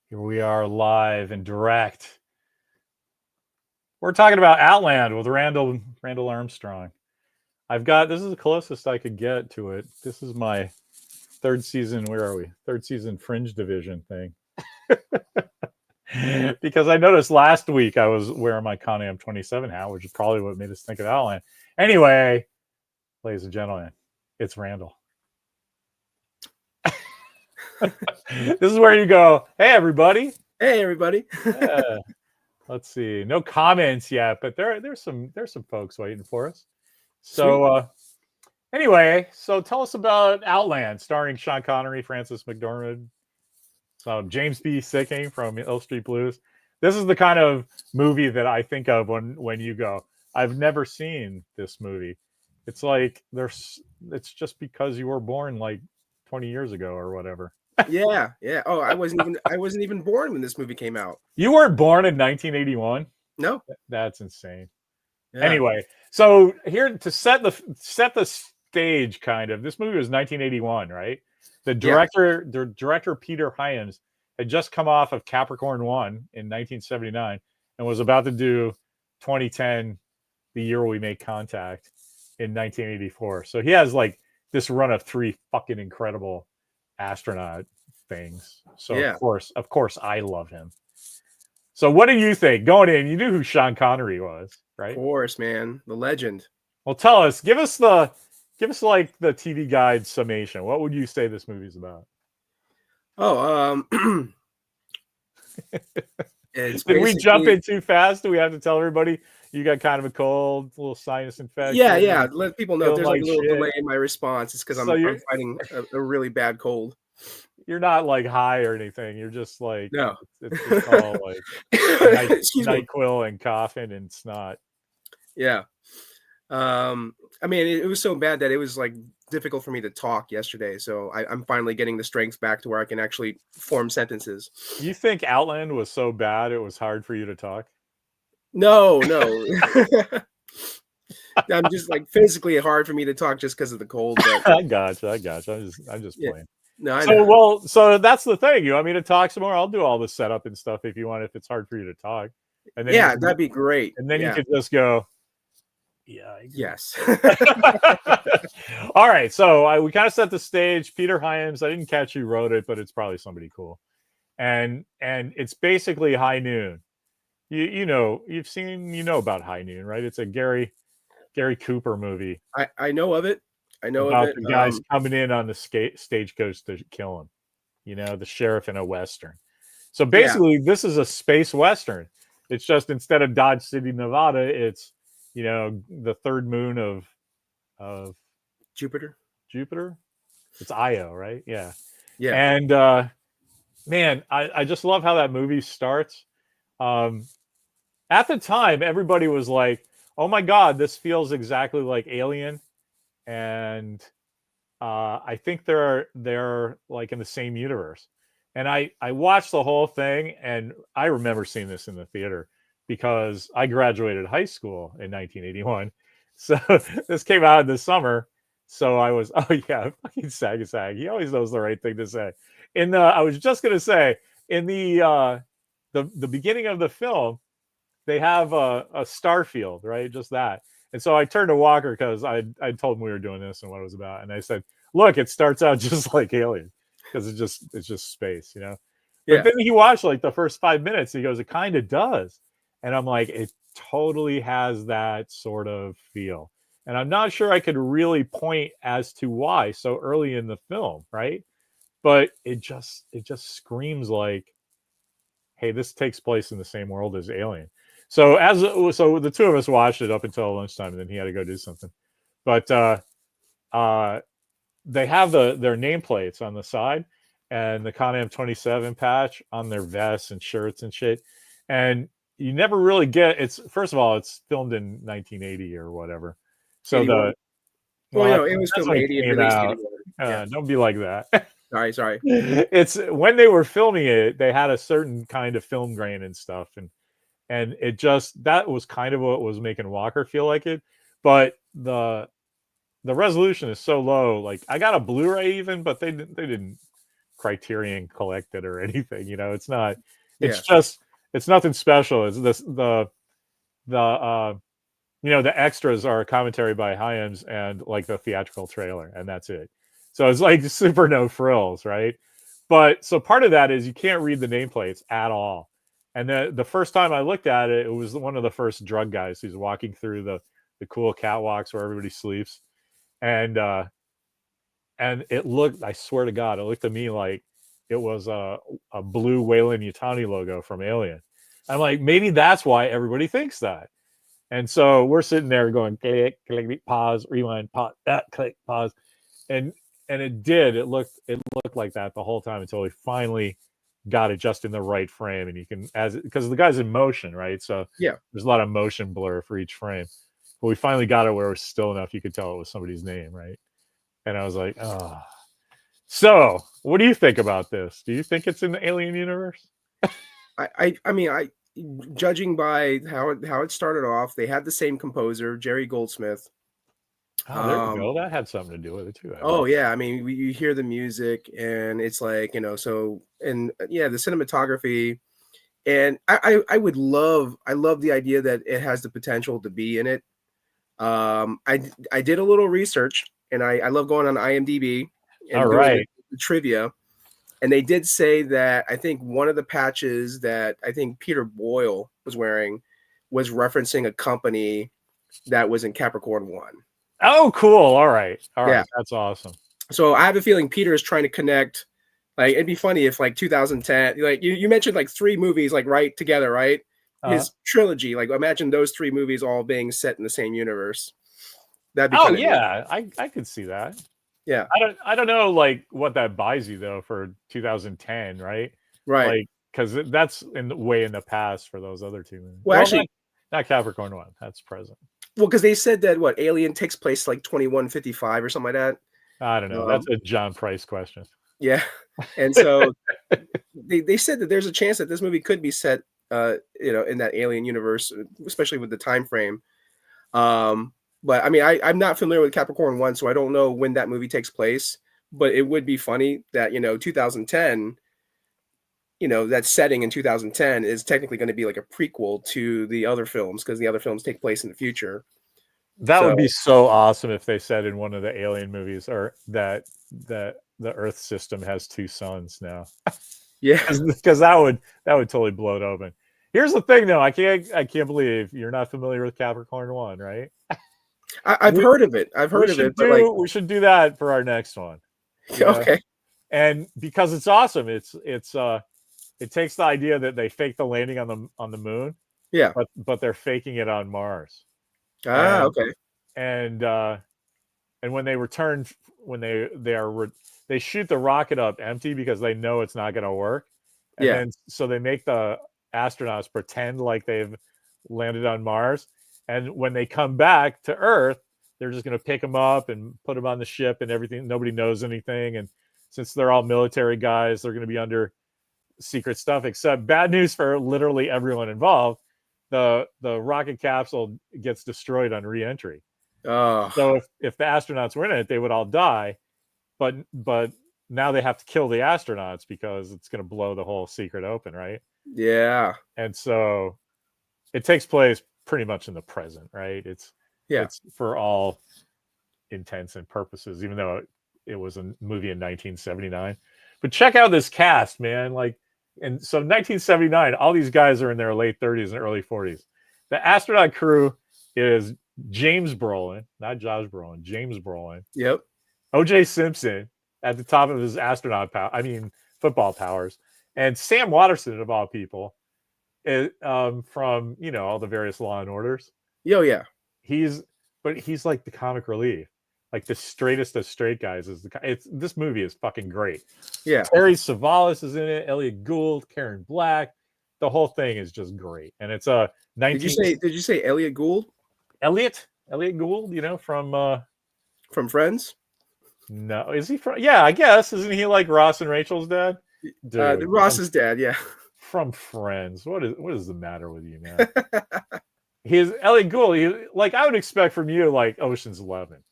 Here we are live and direct. We're talking about Outland with Randall Armstrong. This is the closest I could get to it. This is my third season. Where are we? Third season Fringe Division thing. Because I noticed last week I was wearing my Con-Am 27 hat, which is probably what made us think of Outland. Anyway, ladies and gentlemen, it's Randall. This is where you go, hey, everybody. Hey, everybody. Yeah. Let's see. No comments yet, but there's some folks waiting for us. So anyway, so tell us about Outland, starring Sean Connery, Frances McDormand, James B. Sicking from Hill Street Blues. This is the kind of movie that I think of when you go, I've never seen this movie. It's like it's just because you were born like 20 years ago or whatever. Yeah. Oh, I wasn't even born when this movie came out. You weren't born in 1981? No. That's insane. Yeah. Anyway, so here to set the stage, kind of. This movie was 1981, right? The director Peter Hyams had just come off of Capricorn 1 in 1979 and was about to do 2010, the year we make contact, in 1984. So he has like this run of 3 fucking incredible astronaut things. So yeah. of course I love him. So what do you think? Going in, you knew who Sean Connery was, right? Of course, man. The legend. Well, tell us, give us like the TV guide summation. What would you say this movie's about? Oh, did we jump in too fast? Do we have to tell everybody you got kind of a cold, a little sinus infection? Yeah. Let people know if there's like a little shit. delay in my response. It's because I'm fighting a really bad cold. You're not like high or anything. You're just like, no. It's just all like NyQuil and coughing and snot. Yeah. I mean, it was so bad that it was like difficult for me to talk yesterday. So I'm finally getting the strength back to where I can actually form sentences. You think Outland was so bad it was hard for you to talk? No. I'm just like physically hard for me to talk just because of the cold. But... I gotcha. I'm just playing. No, I know. Well, so that's the thing. You want me to talk some more? I'll do all the setup and stuff if you want. If it's hard for you to talk, and then that'd be great. And then you could just go, yeah. Yes. All right. So we kind of set the stage. Peter Hyams. I didn't catch who wrote it, but it's probably somebody cool. And it's basically High Noon. You know about High Noon, right? It's a Gary Cooper movie. I know of it. I know about of it. The guys coming in on the stagecoach to kill him. The sheriff in a Western. So basically, this is a space Western. It's just instead of Dodge City, Nevada, it's the third moon of Jupiter. It's Io, right? Yeah. And man, I just love how that movie starts. At the time, everybody was like, "Oh my God, this feels exactly like Alien." And I think they're like in the same universe. And I watched the whole thing, and I remember seeing this in the theater because I graduated high school in 1981. So this came out in the summer. So I was, fucking Sag. He always knows the right thing to say. I was just gonna say, in the beginning of the film, they have a star field, right? Just that. And so I turned to Walker because I told him we were doing this and what it was about. And I said, look, it starts out just like Alien because it's just space, But then he watched like the first 5 minutes. And he goes, it kind of does. And I'm like, it totally has that sort of feel. And I'm not sure I could really point as to why so early in the film, right? But it just screams like, hey, this takes place in the same world as Alien. So the two of us watched it up until lunchtime, and then he had to go do something. But they have their nameplates on the side and the Con-Am 27 patch on their vests and shirts and shit. And you never really get first of all, it's filmed in 1980 or whatever. So it was filmed 80 and released 81. Don't be like that. Sorry. It's when they were filming it, they had a certain kind of film grain and stuff, and that was kind of what was making Walker feel like it. But the resolution is so low. Like I got a Blu-ray even, but they didn't Criterion collected or anything. It's not. Yeah. It's nothing special. It's the the extras are a commentary by Hyams and like the theatrical trailer, and that's it. So it's like super no frills, right? But so part of that is you can't read the nameplates at all. And the first time I looked at it, it was one of the first drug guys who's walking through the cool catwalks where everybody sleeps, and it looked, I swear to God, it looked to me like it was a blue Weyland Yutani logo from Alien. I'm like, maybe that's why everybody thinks that. And so we're sitting there going, click, click, pause, rewind, pause, click, pause, and it looked like that the whole time until we finally got it just in the right frame, and you can, because the guy's in motion, right? So Yeah. there's a lot of motion blur for each frame, but we finally got it where it was still enough you could tell it was somebody's name, right? And I was like, oh. So what do you think about this? Do you think it's in the Alien universe? I mean, judging by how it started off, they had the same composer, Jerry Goldsmith. Oh, there you go. That had something to do with it too. Yeah. I mean, you hear the music, and it's like, so, and yeah, the cinematography, and I love the idea that it has the potential to be in it. I did a little research, and I love going on IMDb and all doing right. the trivia. And they did say that I think one of the patches that I think Peter Boyle was wearing was referencing a company that was in Capricorn 1. Oh, cool. All right. That's awesome. So I have a feeling Peter is trying to connect. Like, it'd be funny if like 2010, like you mentioned like 3 movies like right together, right? His trilogy, like imagine those 3 movies all being set in the same universe. That'd be neat. I could see that. Yeah. I don't know like what that buys you though for 2010, right? Right. Like, because that's way in the past for those other 2 movies. Well, actually, not Capricorn 1. That's present. Well, because they said that Alien takes place like 2155 or something like that. I don't know. That's a John Price question. Yeah, and so they said that there's a chance that this movie could be set, in that Alien universe, especially with the time frame. But I mean, I'm not familiar with Capricorn 1, so I don't know when that movie takes place. But it would be funny that 2010, that setting in 2010 is technically going to be like a prequel to the other films, because the other films take place in the future. That would be so awesome if they said in one of the Alien movies, or that the Earth system has 2 suns now. Yeah, because that would totally blow it open. Here's the thing, though. I can't believe you're not familiar with Capricorn 1, right? I've heard of it. But we should do that for our next one. Okay. And because it's awesome, it takes the idea that they faked the landing on the moon. Yeah. But they're faking it on Mars. Okay. And when they return, when they shoot the rocket up empty because they know it's not going to work. And then so they make the astronauts pretend like they've landed on Mars. And when they come back to Earth, they're just going to pick them up and put them on the ship and everything. Nobody knows anything. And since they're all military guys, they're going to be under secret stuff, except bad news for literally everyone involved. The rocket capsule gets destroyed on re-entry. So if the astronauts were in it, they would all die. But now they have to kill the astronauts because it's going to blow the whole secret open, right? Yeah. And so it takes place pretty much in the present, right? It's for all intents and purposes, even though it was a movie in 1979. But check out this cast, man. Like, and so 1979, all these guys are in their late 30s and early 40s. The astronaut crew is James Brolin, not Josh Brolin, James Brolin. Yep. O.J. Simpson at the top of his football powers, and Sam Waterston, of all people, from all the various Law and Orders. Oh yeah. He's like the comic relief, like the straightest of straight guys. This movie is fucking great. Yeah. Terry Savalas is in it. Elliot Gould, Karen Black. The whole thing is just great, and it's a 19. Did you say Elliot Gould? Elliot Gould, from Friends. No, is he from? Yeah, I guess. Isn't he like Ross and Rachel's dad? Ross's dad, yeah. From Friends. What is the matter with you, man? He's Elliot Gould. I would expect from you like Ocean's 11,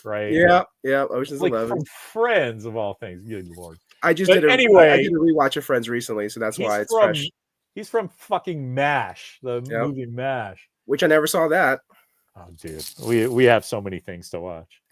right? Yeah, Ocean's 11. From Friends of all things. Good Lord. I just But did a I anyway, did a rewatch of Friends recently, so that's why it's fresh. he's from fucking MASH, the Yep. movie MASH. Which I never saw that. Oh, dude, we have so many things to watch.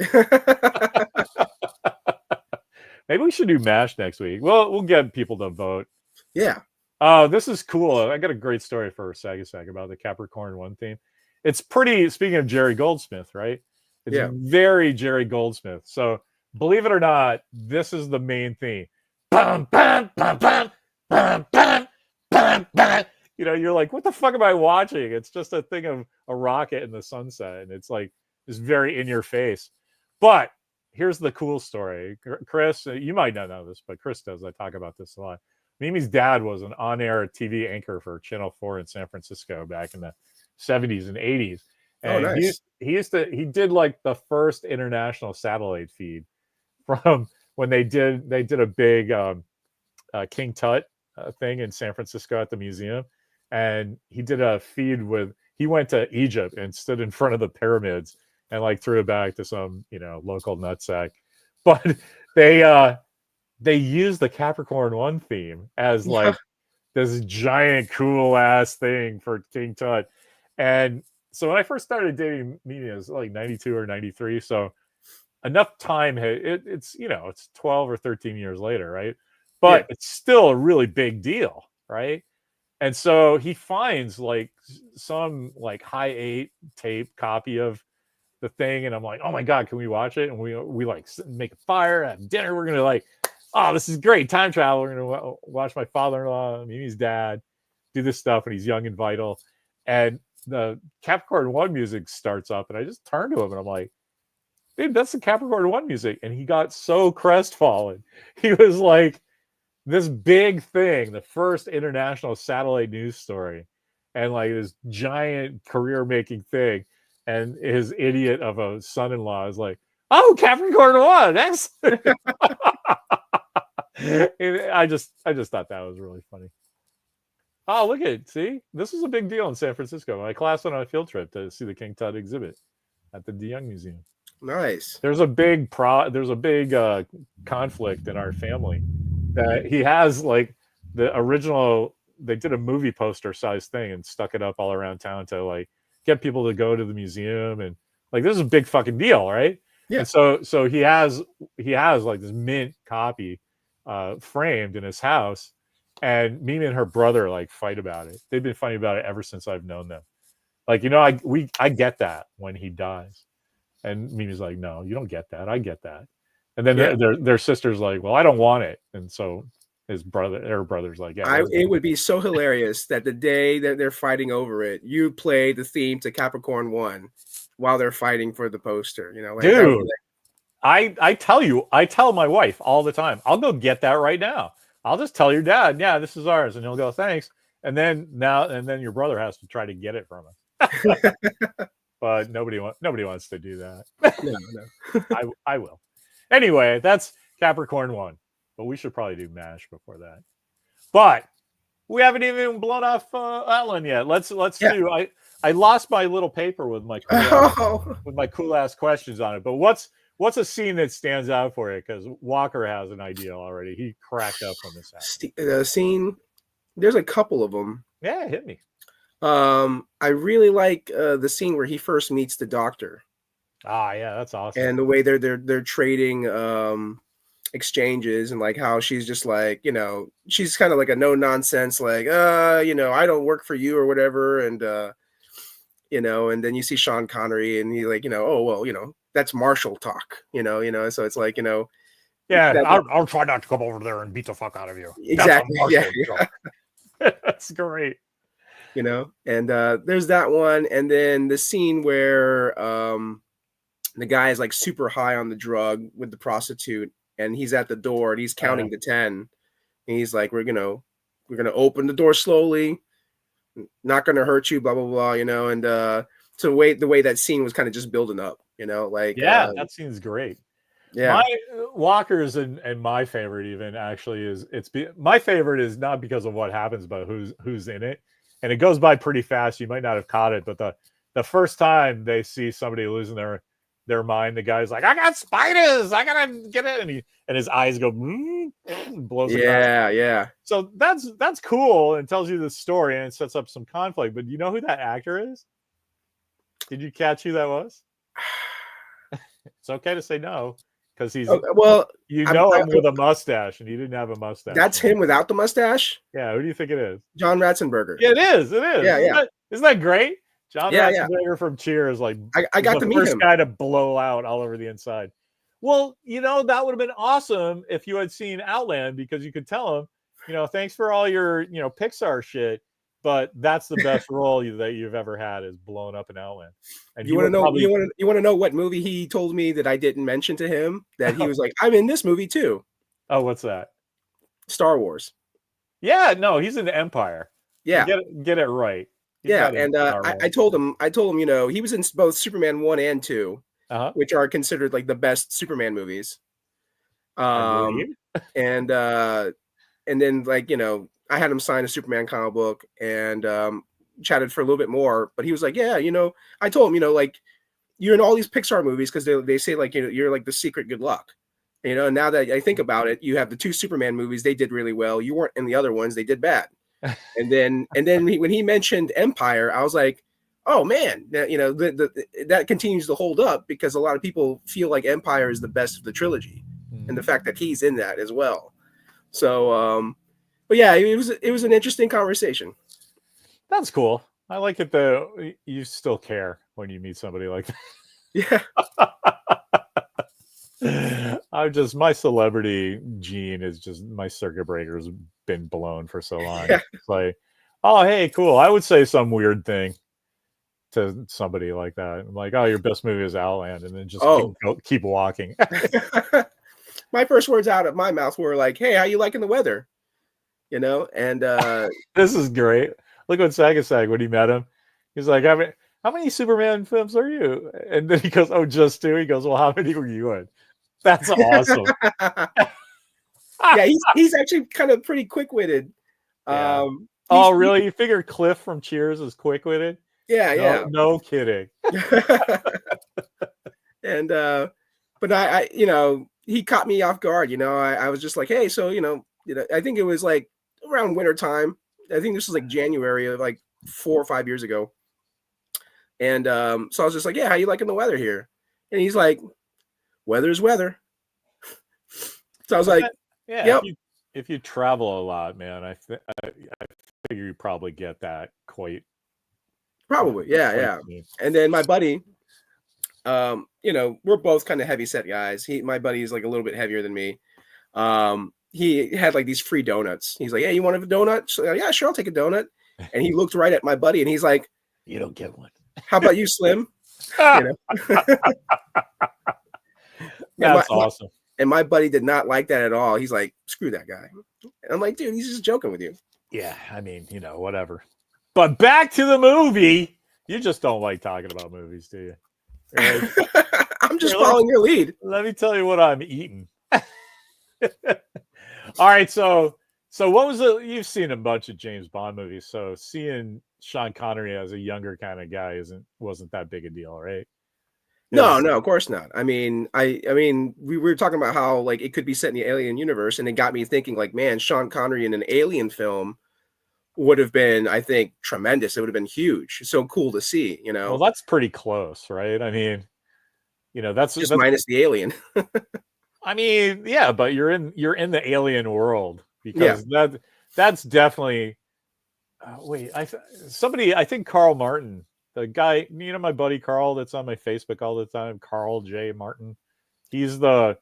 Maybe we should do MASH next week. Well, we'll get people to vote. Yeah. Oh, this is cool. I got a great story for Sagasag about the Capricorn 1 theme. It's pretty, speaking of Jerry Goldsmith, right? It's very Jerry Goldsmith. So believe it or not, this is the main theme. Bum, bum, bum, bum, bum, bum, bum, bum. You know, you're like, what the fuck am I watching? It's just a thing of a rocket in the sunset. And it's like, it's very in your face. But here's the cool story. Chris, you might not know this, but Chris does. I talk about this a lot. Mimi's dad was an on-air TV anchor for Channel 4 in San Francisco back in the 70s and 80s. And nice. he did like the first international satellite feed from when they did a big King Tut thing in San Francisco at the museum. And he did a feed he went to Egypt and stood in front of the pyramids and like threw it back to some, local nutsack. But they used the Capricorn 1 theme as like this giant cool ass thing for King Tut. And so when I first started dating Mimi, it was like 92 or 93. So enough time it's 12 or 13 years later, right? But it's still a really big deal, right? And so he finds like some like high 8 tape copy of the thing, and I'm like, oh my god, can we watch it? And we like make a fire, have dinner. We're gonna like, oh, this is great, time travel. We're gonna watch my father-in-law, Mimi's dad, do this stuff when he's young and vital. And the Capricorn 1 music starts up, and I just turn to him and I'm like, dude, that's the Capricorn 1 music. And he got so crestfallen. He was like, this big thing, the first international satellite news story, and like this giant career-making thing. And his idiot of a son-in-law is like, oh, Capricorn 1, that's I just thought that was really funny. Oh, look at it. See, this was a big deal in San Francisco. My class went on a field trip to see the King Tut exhibit at the DeYoung Museum. Nice. There's a big conflict in our family that he has like the original. They did a movie poster size thing and stuck it up all around town to like get people to go to the museum, and like this is a big fucking deal, right? Yeah. And so he has like this mint copy framed in his house, and Mimi and her brother like fight about it. They've been fighting about it ever since I've known them. Like, I get that when he dies, and Mimi's like, no, you don't get that. I get that. And then their sister's like, well, I don't want it, and so her brother's like, yeah. It would be so hilarious that the day that they're fighting over it, you play the theme to Capricorn 1 while they're fighting for the poster. Like, dude, I tell my wife all the time, I'll go get that right now. I'll just tell your dad, yeah, this is ours, and he'll go, thanks. And then your brother has to try to get it from us. But nobody wants to do that. No. I will. Anyway, that's Capricorn 1. But we should probably do MASH before that. But we haven't even blown off Outland yet. Let's do. I lost my little paper with my cool ass questions on it. But what's a scene that stands out for you? Because Walker has an idea already. He cracked up on this. The scene. There's a couple of them. Yeah, hit me. I really like the scene where he first meets the doctor. Ah, yeah, that's awesome. And the way they're trading exchanges, and like how she's just like, she's kind of like a no nonsense, like, I don't work for you or whatever. And, and then you see Sean Connery and he like, oh, well, that's martial talk, so it's like, yeah, I'll try not to come over there and beat the fuck out of you. Exactly. Yeah. That's great. And there's that one. And then the scene where the guy is like super high on the drug with the prostitute, and he's at the door and he's counting to 10, and he's like, we're gonna open the door slowly, not gonna hurt you, blah blah blah, and so the way that scene was kind of just building up, like, that scene's great. Yeah, my Walker's and my favorite even actually is my favorite is not because of what happens, but who's in it, and it goes by pretty fast. You might not have caught it, but the first time they see somebody losing their mind. The guy's like, I got spiders, I gotta get it, and his eyes go blows the glass. Yeah. So that's cool and tells you the story and it sets up some conflict. But do you know who that actor is? Did you catch who that was? It's okay to say no because he's well. You know him with a mustache, and he didn't have a mustache. That's him without the mustache. Yeah, who do you think it is? John Ratzenberger. Yeah, it is. It is. Yeah, Isn't that great? John Ratzenberger yeah. from Cheers, like I got the to meet first him. guy to blow out all over the inside. Well, that would have been awesome if you had seen Outland, because you could tell him, thanks for all your, Pixar shit, but that's the best role that you've ever had is blown up in Outland. And you want to know? Probably... You want to know what movie he told me that I didn't mention to him? That he was like, I'm in this movie too. Oh, what's that? Star Wars. Yeah, no, he's in Empire. Yeah, get it right. He's and I told him, he was in both Superman 1 and 2, which are considered like the best Superman movies. And then like I had him sign a Superman comic book and chatted for a little bit more. But he was like, yeah, I told him, like you're in all these Pixar movies because they say like you're like the secret good luck. And now that I think about it, you have the 2 Superman movies, they did really well. You weren't in the other ones, they did bad. and then when he mentioned Empire, I was like, oh man, that continues to hold up because a lot of people feel like Empire is the best of the trilogy, and the fact that he's in that as well. So, but yeah, it was an interesting conversation. That's cool. I like it though. You still care when you meet somebody like that. Yeah. My celebrity gene is just, my circuit breaker's been blown for so long. Yeah. It's like, oh, hey, cool. I would say some weird thing to somebody like that. I'm like, oh, your best movie is Outland, and then just keep walking. My first words out of my mouth were like, hey, how you liking the weather? And this is great. Look what Sagasag, when he met him, he's like, how many Superman films are you? And then he goes, oh, just 2. He goes, well, how many were you in? That's awesome. Yeah, he's actually kind of pretty quick-witted. Yeah. Oh, really? You figured Cliff from Cheers is quick-witted? Yeah. No kidding. And but I he caught me off guard. I was just like, hey, so I think it was like around winter time. I think this was like January of like 4 or 5 years ago. And so I was just like, yeah, how you liking the weather here? And he's like, weather's weather. So I was like, yeah, yep. If you travel a lot, man, I figure you probably get that quite. Probably, yeah. And then my buddy, we're both kind of heavy set guys. My buddy is like a little bit heavier than me. He had like these free donuts. He's like, hey, you want a donut? So, yeah, sure, I'll take a donut. And he looked right at my buddy and he's like, you don't get one. How about you, Slim? That's awesome. And my buddy did not like that at all. He's like, screw that guy. And I'm like, dude, he's just joking with you. Yeah, I mean, whatever. But back to the movie. You just don't like talking about movies, do you? Right? I'm just following your lead. Let me tell you what I'm eating. All right, so what was it? You've seen a bunch of James Bond movies, so seeing Sean Connery as a younger kind of guy wasn't that big a deal, right? No, of course not. I mean, we were talking about how like it could be set in the Alien universe, and it got me thinking, like, man, Sean Connery in an Alien film would have been, I think, tremendous. It would have been huge. So cool to see, Well, that's pretty close, right? I mean, that's just minus the alien. I mean, yeah, but you're in the alien world because that's definitely. Wait, I think Carl Martin, the guy, my buddy Carl that's on my Facebook all the time, Carl J. Martin. He's the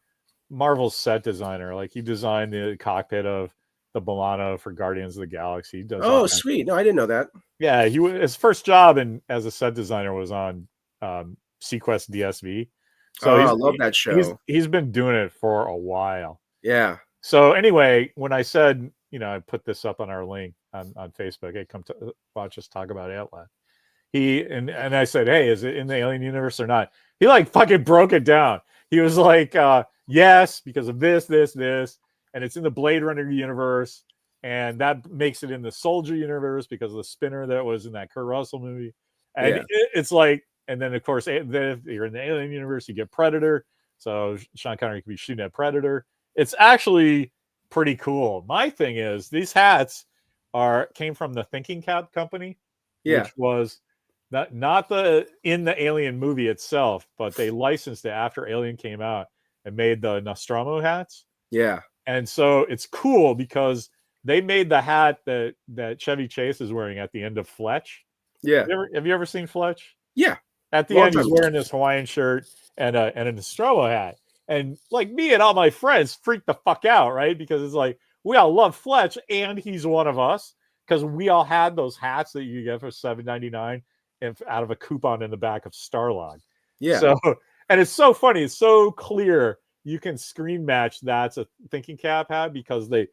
Marvel set designer. Like he designed the cockpit of the Milano for Guardians of the Galaxy. He does. Oh, sweet! No, I didn't know that. Yeah, his first job as a set designer was on Sequest DSV. So I love that show. He's been doing it for a while. Yeah. So anyway, when I said, I put this up on our link on Facebook, hey, come to watch us talk about Outland. And I said, hey, is it in the alien universe or not? He like fucking broke it down. He was like, yes, because of this, and it's in the Blade Runner universe, and that makes it in the Soldier universe because of the spinner that was in that Kurt Russell movie. And it's like, and then of course, if you're in the Alien universe, you get Predator. So Sean Connery can be shooting at Predator. It's actually pretty cool. My thing is these hats came from the Thinking Cap company, which was not in the Alien movie itself, but they licensed it after Alien came out and made the Nostromo hats. Yeah. And so it's cool because they made the hat that Chevy Chase is wearing at the end of Fletch. Yeah. Have you ever seen Fletch? Yeah. At the end, he's wearing this Hawaiian shirt and a Nostromo hat. And like me and all my friends freak the fuck out, right? Because it's like, we all love Fletch and he's one of us, because we all had those hats that you get for $7.99 out of a coupon in the back of Starlog. Yeah. So, and it's so funny. It's so clear. You can screen match that's a Thinking Cap hat because they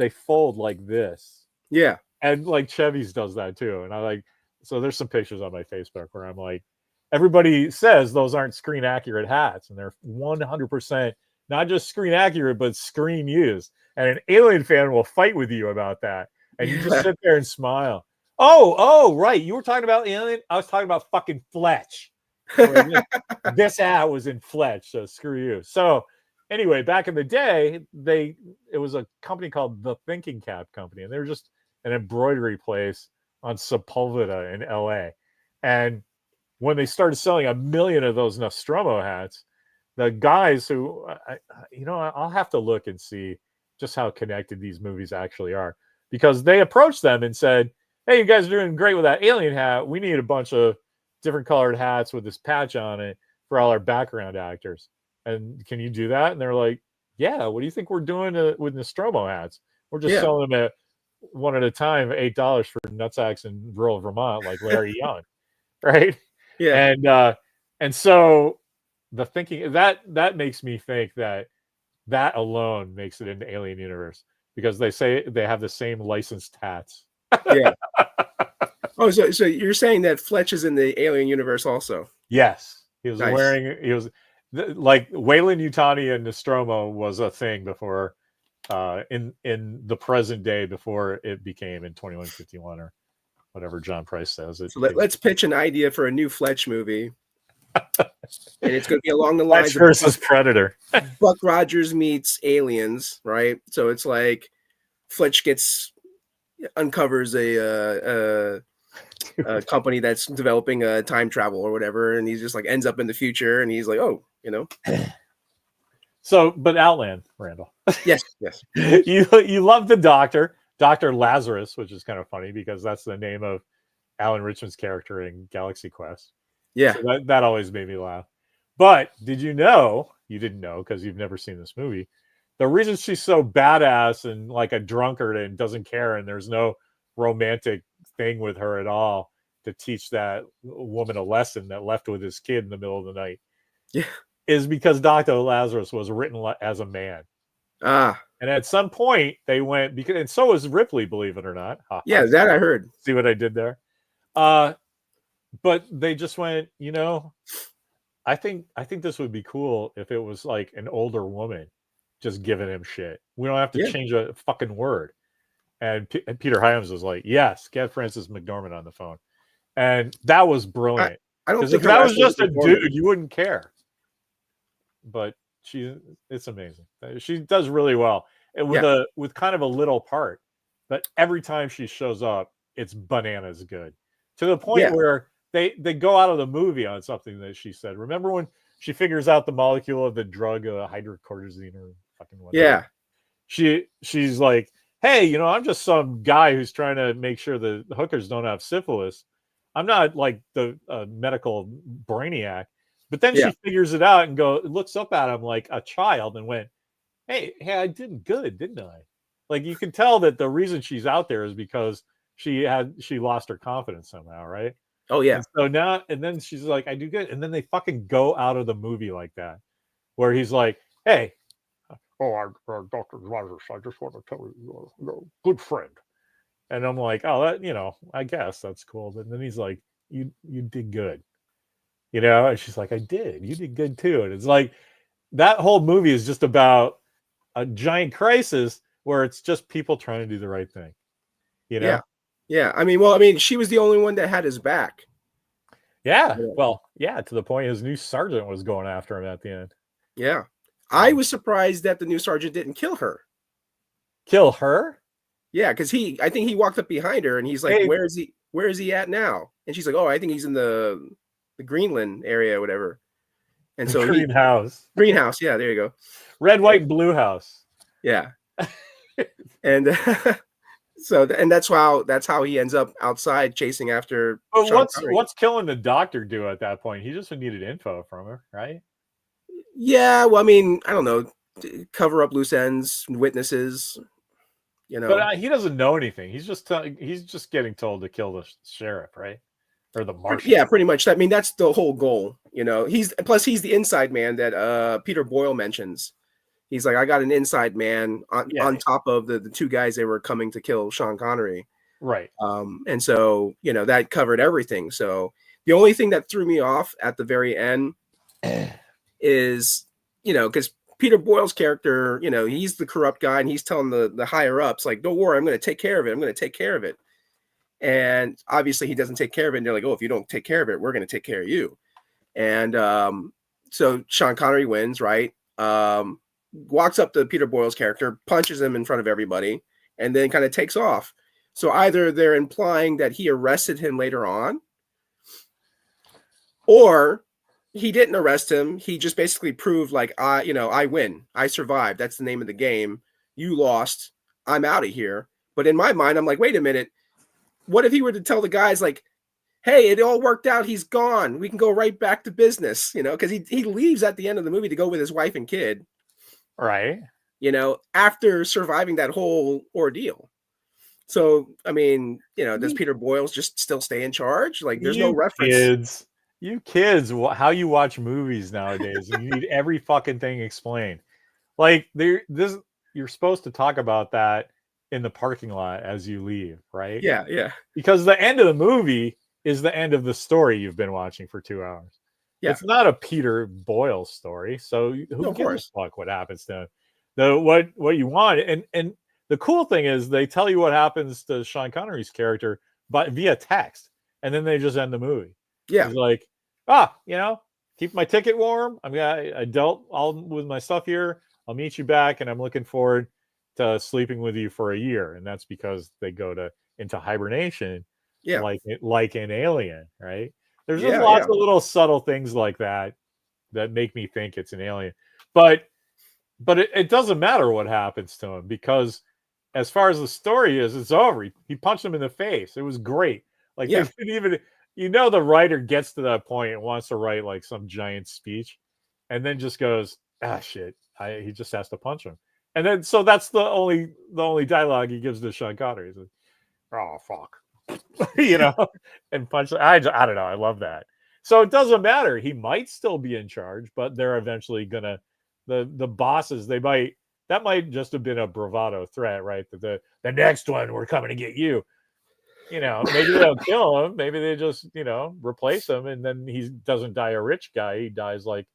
fold like this. Yeah. And like Chevy's does that too. And I like, so there's some pictures on my Facebook where I'm like, everybody says those aren't screen accurate hats, and they're 100% not just screen accurate, but screen used. And an Alien fan will fight with you about that. And you just sit there and smile. Oh, right. You were talking about Alien. I was talking about fucking Fletch. This hat was in Fletch, so screw you. So anyway, back in the day, it was a company called the Thinking Cap Company, and they were just an embroidery place on Sepulveda in LA. And when they started selling 1 million of those Nostromo hats, the guys who, I'll have to look and see just how connected these movies actually are, because they approached them and said, hey, you guys are doing great with that Alien hat. We need a bunch of different colored hats with this patch on it for all our background actors. And can you do that? And they're like, yeah, what do you think we're doing with Nostromo hats? We're just selling them at one at a time, $8 for nutsacks in rural Vermont, like Larry Young. Right. Yeah. And so the thinking that makes me think that alone makes it into Alien universe, because they say they have the same licensed hats. Yeah. Oh, so you're saying that Fletch is in the Alien universe also? Yes. He was like Weyland Yutani and Nostromo was a thing before, in the present day, before it became in 2151 or whatever John Price says. So let's pitch an idea for a new Fletch movie. And it's going to be along the lines Fletch versus Predator. Buck Rogers meets aliens, right? So it's like Fletch uncovers a company that's developing a time travel or whatever, and he's just like ends up in the future, and he's like, oh, So, but Outland, Randall. Yes. You love the Doctor, Dr. Lazarus, which is kind of funny because that's the name of Alan Richman's character in Galaxy Quest. Yeah. So that always made me laugh. But did you know, you didn't know because you've never seen this movie, the reason she's so badass and like a drunkard and doesn't care, and there's no romantic thing with her at all to teach that woman a lesson that left with his kid in the middle of the night, is because Dr. Lazarus was written as a man. And at some point they went, and so was Ripley, believe it or not. Yeah, that I heard. See what I did there? But they just went, I think this would be cool if it was like an older woman just giving him shit. We don't have to change a fucking word. And Peter Hyams was like, yes, get Frances McDormand on the phone. And that was brilliant. I don't think if that was just a dude, you wouldn't care. But it's amazing. She does really well. And with kind of a little part. But every time she shows up, it's bananas good. To the point where they go out of the movie on something that she said. Remember when she figures out the molecule of the drug, hydrocortisone or fucking whatever? Yeah. She's like, hey, I'm just some guy who's trying to make sure the hookers don't have syphilis. I'm not like the medical brainiac. But then she figures it out and looks up at him like a child and went, hey, I did good, didn't I? Like, you can tell that the reason she's out there is because she lost her confidence somehow, right? Oh yeah. And then she's like, I do good. And then they fucking go out of the movie like that, where he's like, hey, Dr. Rogers, I just want to tell you, you're a good friend. And I'm like, oh, that, I guess that's cool. But then he's like, you did good. And she's like, I did. You did good too. And it's like, that whole movie is just about a giant crisis where it's just people trying to do the right thing. Yeah. I mean, she was the only one that had his back. Yeah. Well, yeah, to the point his new sergeant was going after him at the end. Yeah. I was surprised that the new sergeant didn't kill her. Kill her? Yeah, because I think he walked up behind her and he's like, Hey, where is he at now? And she's like, oh, I think he's in the Greenland area or whatever. And the so greenhouse. greenhouse, yeah, there you go. Red, white, and blue house. Yeah. And so and that's how he ends up outside chasing after But Connery. what's killing the doctor do at that point? He just needed info from her, right? Yeah, well, I mean, I don't know, cover up loose ends, witnesses, you know. But he doesn't know anything. He's just getting told to kill the sheriff, right? Or the marshal. Yeah, pretty much. I mean, that's the whole goal, you know. He's the inside man that Peter Boyle mentions. He's like, I got an inside man on top of the two guys that were coming to kill Sean Connery. Right. And so, you know, that covered everything. So the only thing that threw me off at the very end is, you know, because Peter Boyle's character, you know, he's the corrupt guy and he's telling the higher ups, like, don't worry, I'm going to take care of it. I'm going to take care of it. And obviously he doesn't take care of it. And they're like, oh, if you don't take care of it, we're going to take care of you. And so Sean Connery wins, right? Walks up to Peter Boyle's character, punches him in front of everybody, and then kind of takes off. So either they're implying that he arrested him later on, or he didn't arrest him. He just basically proved like, I win. I survived. That's the name of the game. You lost. I'm out of here. But in my mind, I'm like, wait a minute. What if he were to tell the guys like, hey, it all worked out. He's gone. We can go right back to business, you know, because he leaves at the end of the movie to go with his wife and kid. Right. You know, after surviving that whole ordeal. So, I mean, you know, does Peter Boyles just still stay in charge? Like, there's no reference. You kids, how you watch movies nowadays, and you need every fucking thing explained. Like, you're supposed to talk about that in the parking lot as you leave, right? Yeah, yeah. Because the end of the movie is the end of the story you've been watching for 2 hours. Yeah. It's not a Peter Boyle story, so who gives a fuck what happens to him? What you want, and the cool thing is they tell you what happens to Sean Connery's character, but via text, and then they just end the movie. Yeah, he's like, you know, keep my ticket warm. I dealt all with my stuff here. I'll meet you back, and I'm looking forward to sleeping with you for a year. And that's because they go into hibernation, like an alien, right? There's just lots of little subtle things like that make me think it's an alien. But it doesn't matter what happens to him, because as far as the story is, it's over. He punched him in the face. It was great. Like, they didn't even, you know, the writer gets to that point and wants to write like some giant speech, and then just goes, shit, he just has to punch him. And then, so that's the only dialogue he gives to Sean Connery. He's like, oh, fuck. You know, and punch. I don't know. I love that. So it doesn't matter. He might still be in charge, but they're eventually gonna, the bosses, that might just have been a bravado threat, right? That the next one, we're coming to get you. You know, maybe they don't kill him. Maybe they just, you know, replace him, and then he doesn't die a rich guy. He dies like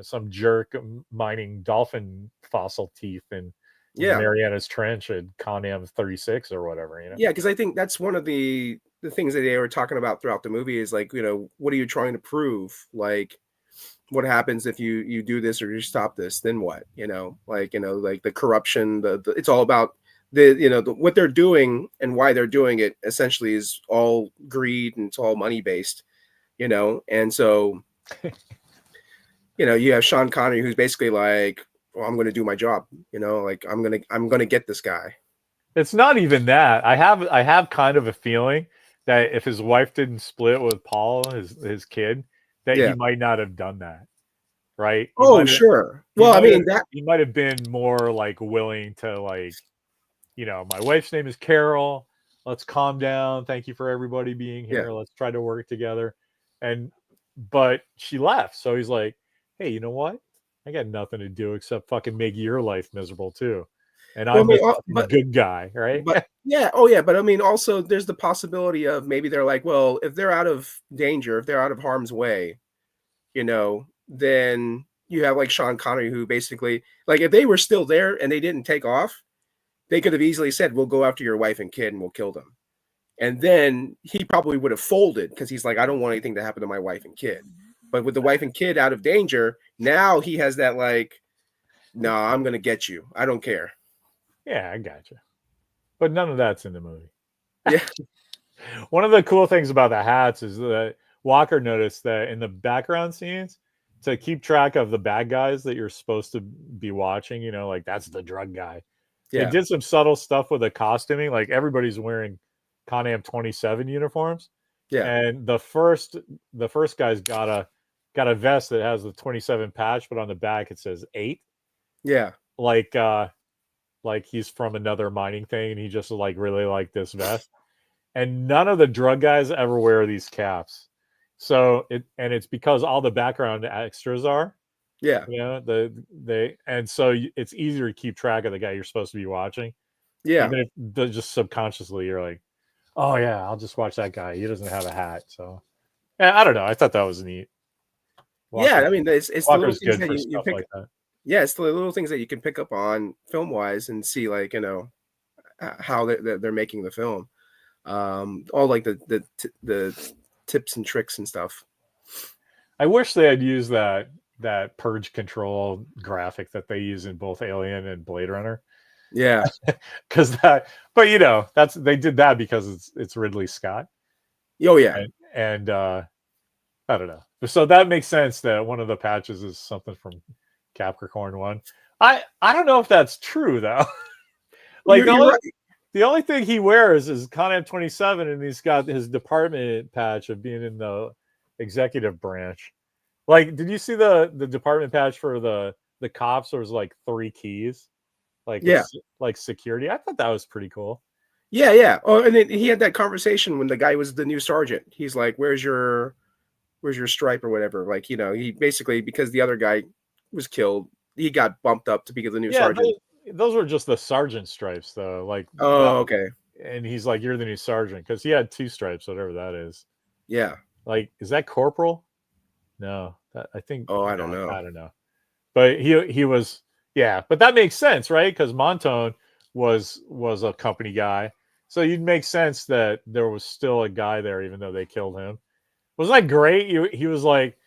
some jerk mining dolphin fossil teeth in Mariana's Trench at Conam 36 or whatever, you know? Yeah, because I think that's one of the things that they were talking about throughout the movie is like, you know, what are you trying to prove? Like, what happens if you do this or you stop this? Then what? You know, like the corruption. It's all about what they're doing and why they're doing it. Essentially, is all greed and it's all money based. You know, and so. You know, you have Sean Connery, who's basically like, well, I'm going to do my job. You know, like I'm going to get this guy. It's not even that. I have kind of a feeling that if his wife didn't split with Paul, his kid, that he might not have done that. Right? Sure. Well, I mean, he might have been more like willing to, like, you know, my wife's name is Carol. Let's calm down. Thank you for everybody being here. Let's try to work together. But she left. So he's like, hey, you know what? I got nothing to do except fucking make your life miserable too. And I'm a good guy, right? But but I mean, also there's the possibility of maybe they're like, well, if they're out of danger, if they're out of harm's way, you know, then you have like Sean Connery, who basically, like, if they were still there and they didn't take off, they could have easily said, we'll go after your wife and kid and we'll kill them. And then he probably would have folded because he's like, I don't want anything to happen to my wife and kid. But with the wife and kid out of danger, now he has that like, no, I'm going to get you. I don't care. Yeah, I gotcha. But none of that's in the movie. Yeah. One of the cool things about the hats is that Walker noticed that in the background scenes, to keep track of the bad guys that you're supposed to be watching, you know, like that's the drug guy. They Yeah. did some subtle stuff with the costuming. Like everybody's wearing Con-Am 27 uniforms. Yeah. And the first guy's got a vest that has the 27 patch, but on the back it says 8. Yeah. Like he's from another mining thing and he just like really liked this vest. And none of the drug guys ever wear these caps. So it's because all the background extras are. Yeah. You know, it's easier to keep track of the guy you're supposed to be watching. Yeah. Even if just subconsciously you're like, oh yeah, I'll just watch that guy. He doesn't have a hat. So yeah, I don't know. I thought that was neat. Yeah, I mean, it's the little Walker's things good that for you stuff pick. like that. Yeah, it's the little things that you can pick up on film wise and see, like, you know, how they're making the film. All like the tips and tricks and stuff. I wish they had used that purge control graphic that they use in both Alien and Blade Runner. Yeah, because but you know, they did that because it's Ridley Scott. Oh yeah, and I don't know. So that makes sense that one of the patches is something from Capricorn 1. I don't know if that's true though. Like the only thing he wears is Con-Am 27, and he's got his department patch of being in the executive branch. Like, did you see the department patch for the cops? There was like 3 keys, like like security. I thought that was pretty cool. Yeah, yeah. Oh, and then he had that conversation when the guy was the new sergeant. He's like, "Where's your stripe or whatever?" Like, you know, he basically, because the other guy was killed, he got bumped up to be the new sergeant. Those were just the sergeant stripes, though. Like, oh, okay. And he's like, "You're the new sergeant," because he had 2 stripes, whatever that is. Yeah. Like, is that corporal? No, I think. Oh, I don't know. I don't know. But he was, yeah. But that makes sense, right? Because Montone was a company guy, so you'd make sense that there was still a guy there, even though they killed him. Wasn't that great? He was like,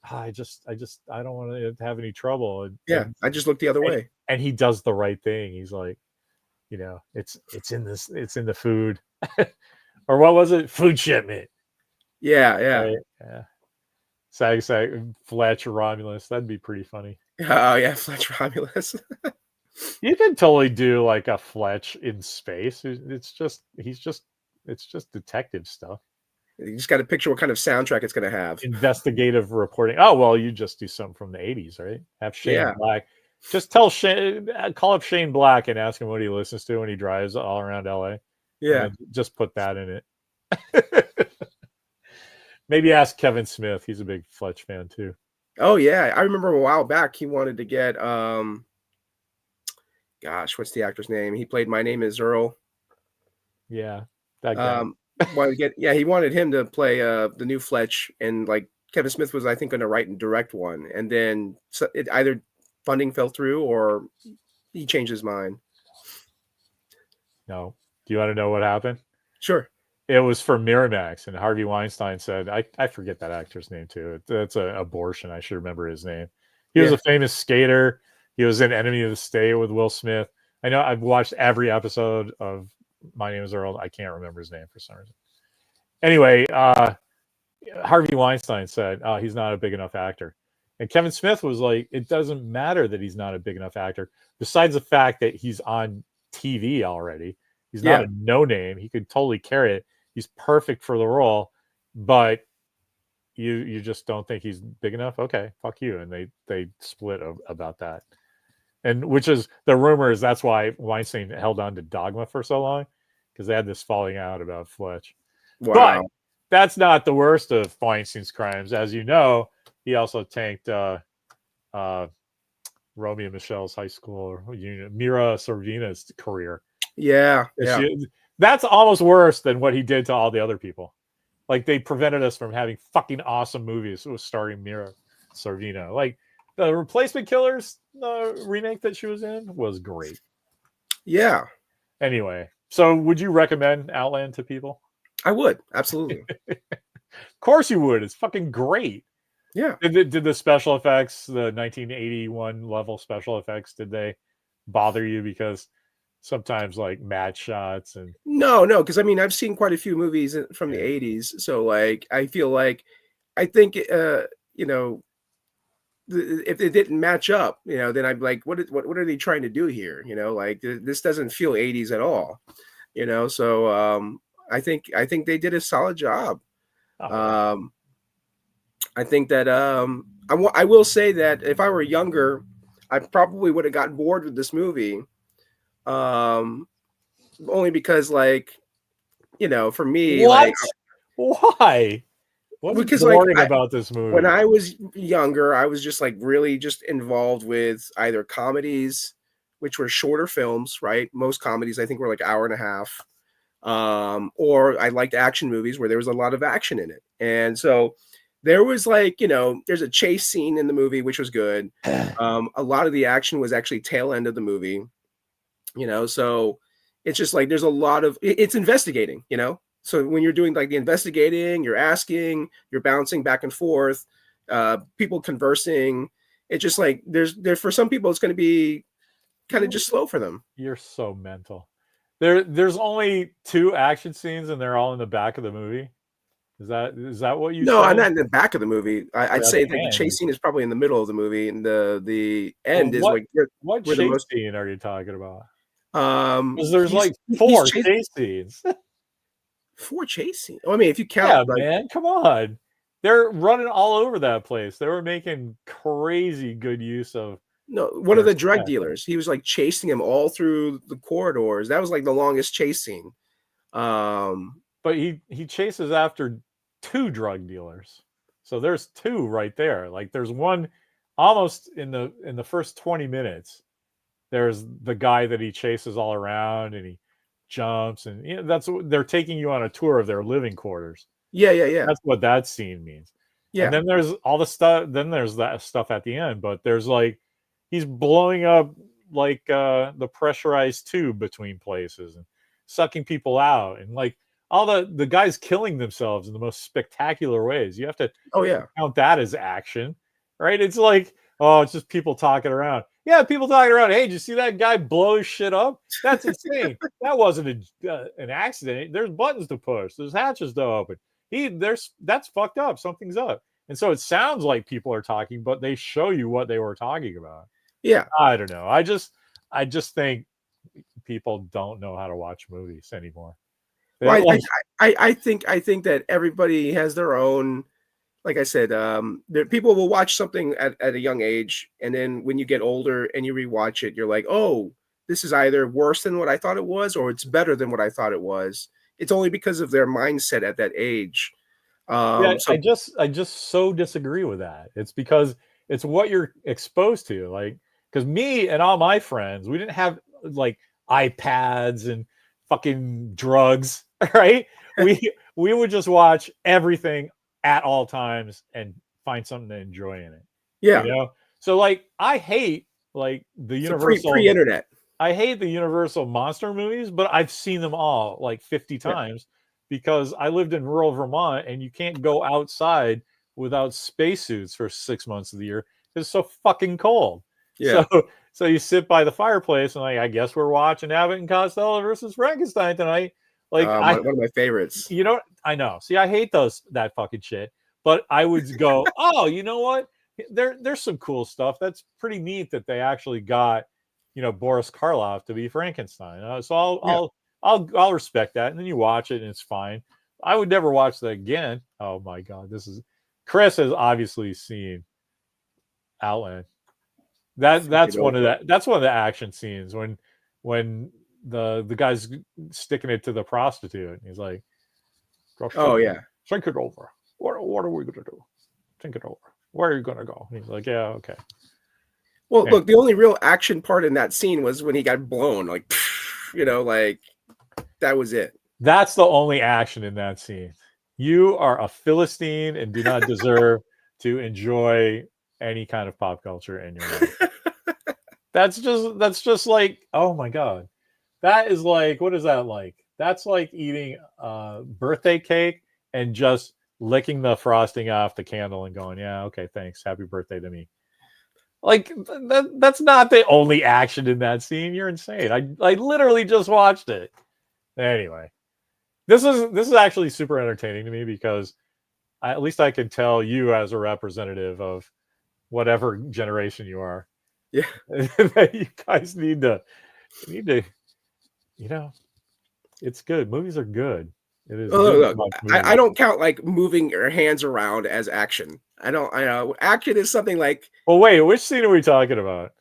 I don't want to have any trouble. I just looked the other way. And he does the right thing. He's like, you know, it's in the food, or what was it? Food shipment. Yeah, yeah, right? Yeah. Sag Fletch Romulus. That'd be pretty funny. Oh yeah, Fletch Romulus. You can totally do like a Fletch in space. It's just detective stuff. You just got to picture what kind of soundtrack it's going to have. Investigative reporting. Oh well, you just do something from the 80s, right? Have Shane Black. Just call up Shane Black and ask him what he listens to when he drives all around LA. Yeah, just put that in it. Maybe ask Kevin Smith. He's a big Fletch fan too. Oh yeah, I remember a while back he wanted to get gosh, what's the actor's name? He played My Name Is Earl. Yeah, that guy. He wanted him to play the new Fletch, and like Kevin Smith was, I think, going to write and direct one, and then it either funding fell through or he changed his mind. No. Do you want to know what happened? Sure. It was for Miramax, and Harvey Weinstein said, I forget that actor's name too. That's an abortion. I should remember his name. He was a famous skater. He was in Enemy of the State with Will Smith. I know I've watched every episode of My Name is Earl. I can't remember his name for some reason. Anyway, Harvey Weinstein said, oh, he's not a big enough actor. And Kevin Smith was like, it doesn't matter that he's not a big enough actor. Besides the fact that he's on TV already. He's not a no-name. He could totally carry it. He's perfect for the role, but you just don't think he's big enough? Okay, fuck you. And they split about that. And which is, the rumor is that's why Weinstein held on to Dogma for so long, because they had this falling out about Fletch. Wow. But that's not the worst of Weinstein's crimes. As you know, he also tanked Romeo and Michelle's high school union, Mira Sorvina's career. Yeah. That's almost worse than what he did to all the other people. Like, they prevented us from having fucking awesome movies starring Mira Sorvino. Like, the Replacement Killers remake that she was in was great. Yeah. Anyway, so would you recommend Outland to people? I would absolutely. Of course you would. It's fucking great. Yeah. Did the special effects, the 1981 level special effects, did they bother you? Because sometimes like mad shots and No, no, because I mean I've seen quite a few movies from the yeah. '80s, so like I feel like I think you know if it didn't match up, then I'm like, what are they trying to do here? Like this doesn't feel '80s at all. So I think they did a solid job. Oh yeah. Um, I think that I will say that if I were younger, I probably would have gotten bored with this movie. Um, only because for me, What? Why? What's because like boring about this when movie? I was younger, I was just like really just involved with either comedies, which were shorter films, right? Most comedies I think were like hour and a half. Or I liked action movies where there was a lot of action in it. And so there was there's a chase scene in the movie which was good. A lot of the action was actually tail end of the movie, so it's just like there's a lot of it's investigating. So when you're doing like the investigating, you're asking, you're bouncing back and forth, people conversing. It's just like there for some people it's going to be kind of You just slow for them. you're so mental. There's only 2 action scenes and they're all in the back of the movie. Is that what you No, I'm said? not in the back of the movie. Or I'd at say the that the end? chase scene is probably in the middle of the movie, and the Well, end is what like what where the chase most scene are you talking about? Because there's he's like he's 4 chasing chase scenes. 4 chasing. Oh, I mean, if you count Yeah, like man, come on. They're running all over that place. They were making crazy good use of no, one of their the drug set. dealers, he was like chasing him all through the corridors. That was like the longest chase scene. Um, But he chases after 2 drug dealers. So there's 2 right there. Like there's one almost in the first 20 minutes. There's the guy that he chases all around and he jumps and that's what they're taking you on a tour of their living quarters. yeah, yeah, yeah, That's what that scene means. And yeah. then there's all the stuff. Then there's that stuff at the end. But there's like he's blowing up like the pressurized tube between places and sucking people out, and like all the guys killing themselves in the most spectacular ways. You have to Oh yeah, count that as action, right? It's like, oh, it's just people talking around. Yeah, people talking around. Hey, did you see that guy blow his shit up? That's insane. That wasn't an accident. There's buttons to push. There's hatches to open. That's fucked up. Something's up. And so it sounds like people are talking, but they show you what they were talking about. yeah. I don't know. I just think people don't know how to watch movies anymore. They Well, like I think that everybody has their own. Like I said, people will watch something at a young age, and then when you get older and you rewatch it, you're like, oh, this is either worse than what I thought it was, or it's better than what I thought it was. It's only because of their mindset at that age. yeah, So I just so disagree with that. It's because it's what you're exposed to. Like, because me and all my friends, we didn't have like iPads and fucking drugs, right? We would just watch everything at all times and find something to enjoy in it. You yeah, know? So like I hate like the so Universal pre-internet. I hate the Universal monster movies, but I've seen them all like 50 Yeah, times because I lived in rural Vermont and you can't go outside without spacesuits for 6 months of the year. It's so fucking cold. So yeah. so you sit by the fireplace and like I guess we're watching Abbott and Costello versus Frankenstein tonight. Like I One of my favorites. I know. See, I hate that fucking shit. But I would go, oh, you know what? There's some cool stuff. That's pretty neat that they actually got, Boris Karloff to be Frankenstein. So I'll Yeah. I'll I'll respect that. And then you watch it and it's fine. I would never watch that again. Oh my god, Chris has obviously seen Outland. That Think it that's one of over. the action scenes when the guy's sticking it to the prostitute. He's like, just Oh yeah. think it over. What are we gonna do? Think it over. Where are you gonna go? He's like, yeah, okay. Well, Yeah. look, the only real action part in that scene was when he got blown, like, like that was it. That's the only action in that scene. You are a Philistine and do not deserve to enjoy any kind of pop culture in your life. That's just like, oh my god. That is like, what is that like? That's like eating birthday cake and just licking the frosting off the candle and going, yeah, okay, thanks, happy birthday to me. Like that's not the only action in that scene. You're insane. I literally just watched it. Anyway, this is actually super entertaining to me because at least I can tell you as a representative of whatever generation you are. Yeah. That you guys need to, you know, it's good. Movies are good. It is Oh, good to look, watch I movies. don't count like moving your hands around as action. I don't. I know action is something like. Well, wait, which scene are we talking about?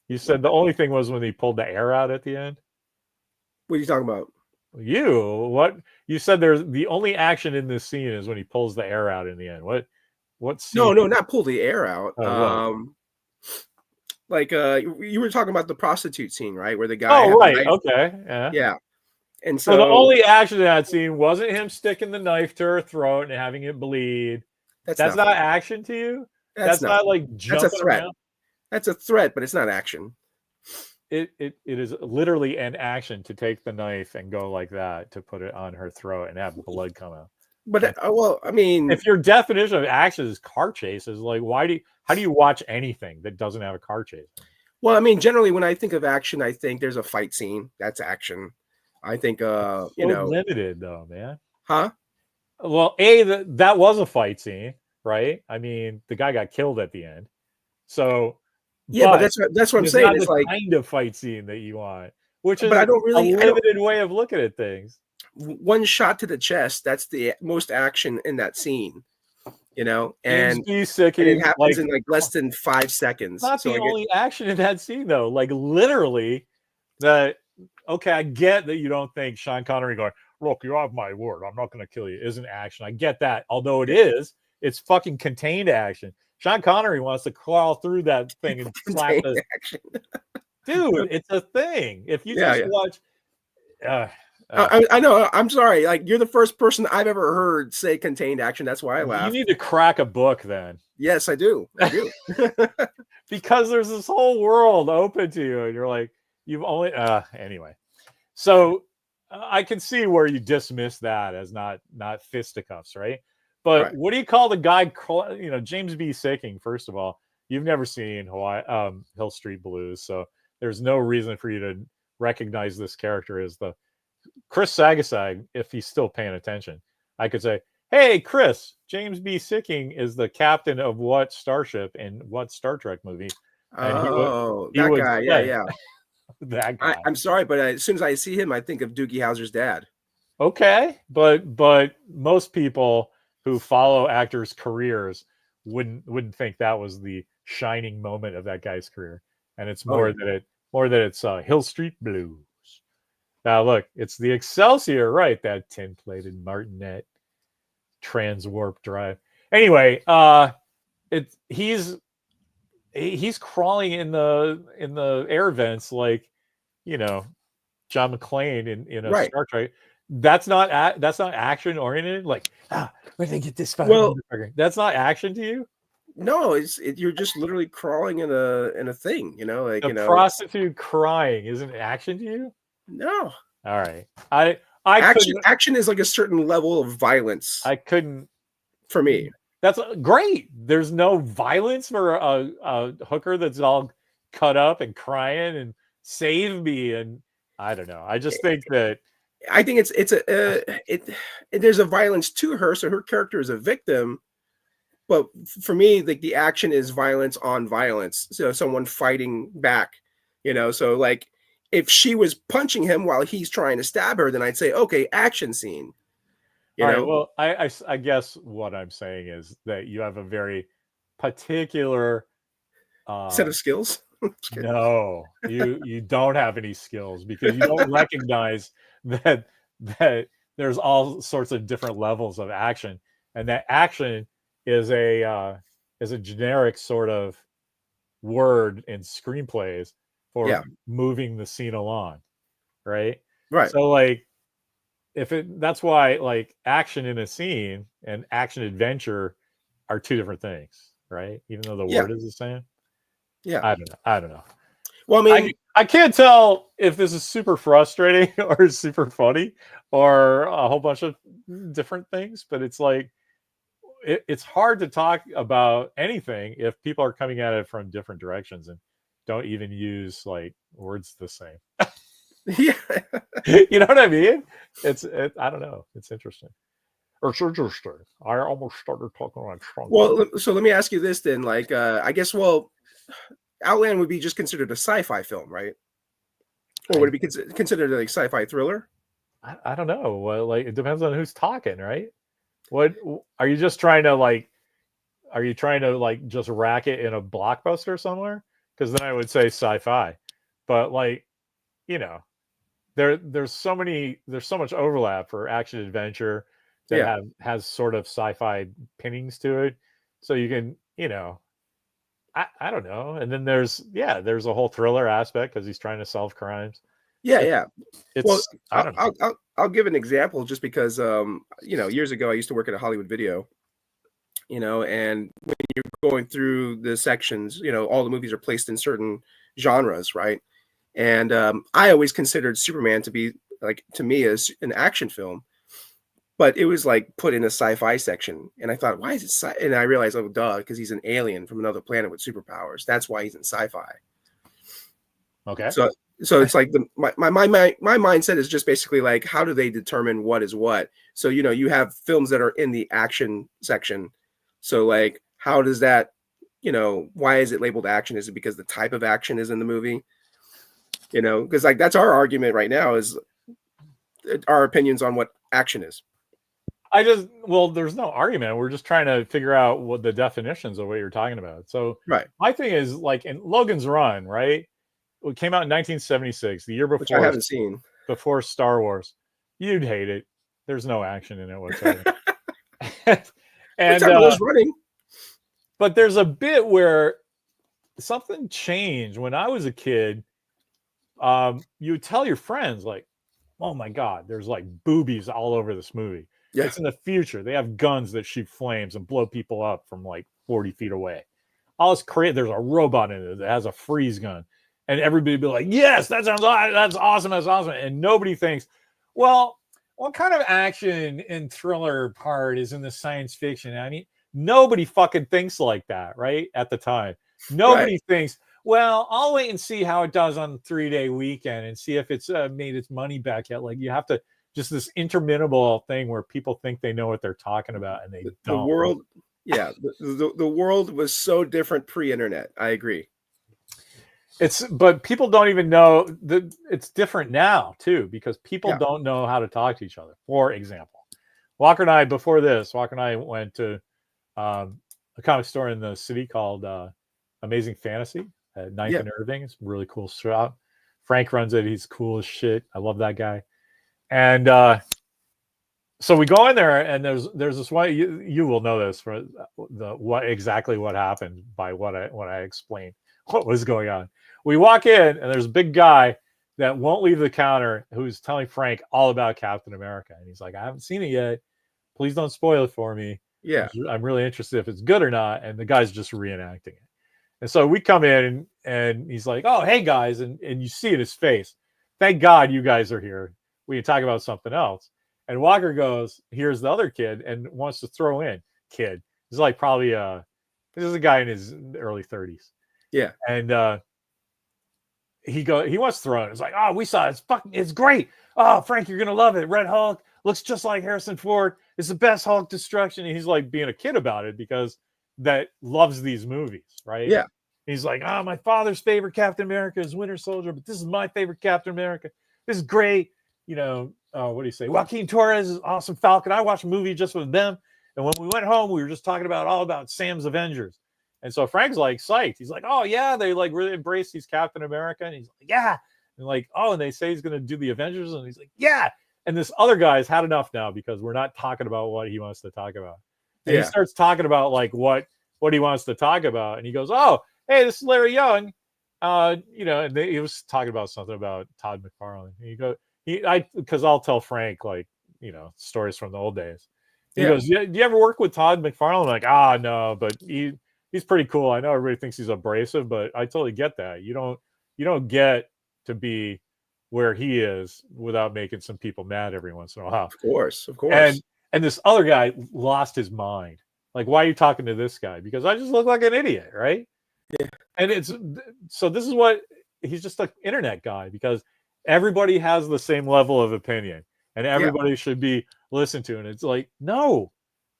You said the only thing was when he pulled the air out at the end. What are you talking about? What you said? There's the only action in this scene is when he pulls the air out in the end. What scene? No, not pull the air out. What? Like you were talking about the prostitute scene, right? Where the guy Oh, had the right. knife. Okay. Yeah. Yeah. And So the so only action in that scene wasn't him sticking the knife to her throat and having it bleed. that's That's not nothing. action to you. That's That's not nothing. like That's a jumping threat. around. That's a threat, but it's not action. It is literally an action to take the knife and go like that to put it on her throat and have blood come out. But well, I mean, If your definition of action is car chases, like how do you watch anything that doesn't have a car chase? well, I mean, generally when I think of action, I think there's a fight scene. That's action. I think So limited though, man. huh? Well, that was a fight scene, right? I mean, the guy got killed at the end. So Yeah, but but that's what I'm it's saying. not It's the like, kind of fight scene that you want, which but is I don't a really. I don't. limited way of looking at things. One shot to the chest. That's the most action in that scene. James And B. it Sicking, happens in like less than 5 seconds. not So the I get only action in that scene though. Like literally, that okay, I get that you don't think Sean Connery going, look, you have my word, I'm not going to kill you, isn't action. I get that. Although it's fucking contained action. Sean Connery wants to crawl through that thing and slap contained the action. dude. It's a thing. If you Yeah, just yeah. watch, I know. I'm sorry. Like you're the first person I've ever heard say contained action. That's why I you laugh. need to crack a book then. Yes, I do. I do. Because there's this whole world open to you, and you're like, you've only anyway. So I can see where you dismiss that as not fisticuffs, right? But Right. what do you call the guy? James B. Sicking. First of all, you've never seen Hill Street Blues, so there's no reason for you to recognize this character as the Chris Sagasag. If he's still paying attention, I could say, "Hey, Chris, James B. Sicking is the captain of what starship in what Star Trek movie?" And Oh, he that would guy. Yeah, say, yeah. that guy. I'm sorry, but as soon as I see him, I think of Doogie Howser's dad. Okay, but most people who follow actors' careers wouldn't think that was the shining moment of that guy's career, and it's Oh, yeah. more that it's Hill Street Blues. Now look, it's the Excelsior, right? That tin-plated martinet transwarp drive. Anyway, he's crawling in the air vents like John McClane in a Right. Star Trek. That's not action oriented. Like, where they get this? Well, that's not action to you. no, you're just literally crawling in a thing. Like The prostitute crying isn't action to you. No. All right, I action is like a certain level of violence. I couldn't. For me, that's great. There's no violence for a hooker that's all cut up and crying and save me, and I don't know. I just think that I think there's a violence to her, so her character is a victim. But for me, like the action is violence on violence. So someone fighting back, So like if she was punching him while he's trying to stab her, then I'd say, okay, action scene. All right. Well, I guess what I'm saying is that you have a very particular set of skills. No, you don't have any skills because you don't recognize that there's all sorts of different levels of action, and that action is a generic sort of word in screenplays for moving the scene along, right? Right. So like that's why like action in a scene and action adventure are two different things, right? Even though the word is the same. Yeah. I don't know. Well, I mean, I can't tell if this is super frustrating or super funny or a whole bunch of different things, but it's like it's hard to talk about anything if people are coming at it from different directions and don't even use like words the same. yeah. You know what I mean? I don't know. It's interesting. It's interesting. I almost started talking like Trump. Well, so let me ask you this then. Like, I guess, well, Outland would be just considered a sci-fi film, right? Or would it be considered a sci-fi thriller? I don't know. Well, like it depends on who's talking, right? What are you just trying to like? Are you trying to like just rack it in a blockbuster somewhere? Because then I would say sci-fi. But like, you know, there's so much overlap for action adventure that Yeah. has sort of sci-fi pinnings to it. So you can, I don't know. And then there's a whole thriller aspect because he's trying to solve crimes. Yeah, yeah. Well, It's I don't know. I'll give an example just because years ago I used to work at a Hollywood Video, and when you're going through the sections, all the movies are placed in certain genres, right? And I always considered Superman to be like, to me, as an action film, but it was like put in a sci-fi section, and I thought, why is it and I realized, oh duh, because he's an alien from another planet with superpowers. That's why he's in sci-fi. Okay. So it's like my mindset is just basically like, how do they determine what is what? So you have films that are in the action section. So like, how does that, why is it labeled action? Is it because the type of action is in the movie? Because like that's our argument right now, is our opinions on what action is. There's no argument. We're just trying to figure out what the definitions of what you're talking about. So Right. my thing is like in Logan's Run, right? It came out in 1976, the year before. Which I haven't seen. Before Star Wars. You'd hate it. There's no action in it whatsoever. And running. But there's a bit where something changed when I was a kid. You would tell your friends like, oh my God, there's like boobies all over this movie. Yeah. It's in the future. They have guns that shoot flames and blow people up from like 40 feet away. All this there's a robot in it that has a freeze gun. And everybody would be like, yes, that's awesome. That's awesome. And nobody thinks, well, what kind of action and thriller part is in the science fiction? I mean, nobody fucking thinks like that, right? At the time. Nobody thinks, well, I'll wait and see how it does on the 3-day weekend and see if it's made its money back yet. Like you have to just this interminable thing where people think they know what they're talking about and they don't. The world, yeah, the world was so different pre-internet. I agree. But people don't even know that it's different now too, because people don't know how to talk to each other. For example, Walker and I went to a comic store in the city called Amazing Fantasy at 9th and Irving. It's a really cool shop. Frank runs it. He's cool as shit. I love that guy. And so we go in there, and there's this one. You will know this for what happened by what I explained what was going on. We walk in, and there's a big guy that won't leave the counter who's telling Frank all about Captain America, and he's like, "I haven't seen it yet. Please don't spoil it for me. Yeah, I'm really interested if it's good or not." And the guy's just reenacting it. And so we come in, and he's like, "Oh, hey guys," and you see in his face, "Thank God you guys are here. We can talk about something else." And Walker goes, here's the other kid, and wants to throw in kid. He's like probably this is a guy in his early 30s. Yeah. And he wants to throw in. It's like, oh, we saw it. It's great. Oh, Frank, you're gonna love it. Red Hulk looks just like Harrison Ford. It's the best Hulk destruction. And he's like being a kid about it because that loves these movies, right? Yeah. He's like, oh, my father's favorite Captain America is Winter Soldier, but this is my favorite Captain America. This is great. What do you say? Joaquin Torres is awesome Falcon. I watched a movie just with them. And when we went home, we were just talking all about Sam's Avengers. And so Frank's like psyched. He's like, oh yeah, they like really embrace these Captain America. And he's like, yeah. And like, oh, and they say he's going to do the Avengers. And he's like, yeah. And this other guy's had enough now because we're not talking about what he wants to talk about. And he starts talking about like what he wants to talk about. And he goes, oh, hey, this is Larry Young. And he was talking about something about Todd McFarlane. And you go, because I'll tell Frank like, stories from the old days. He goes, yeah, do you ever work with Todd McFarlane? I'm like, no, but he's pretty cool. I know everybody thinks he's abrasive, but I totally get that. You you don't get to be where he is without making some people mad every once in a while. Of course, of course. And this other guy lost his mind. Like, why are you talking to this guy? Because I just look like an idiot, right? Yeah. And it's so this is what he's just an internet guy because everybody has the same level of opinion and everybody should be listened to. And it's like, no,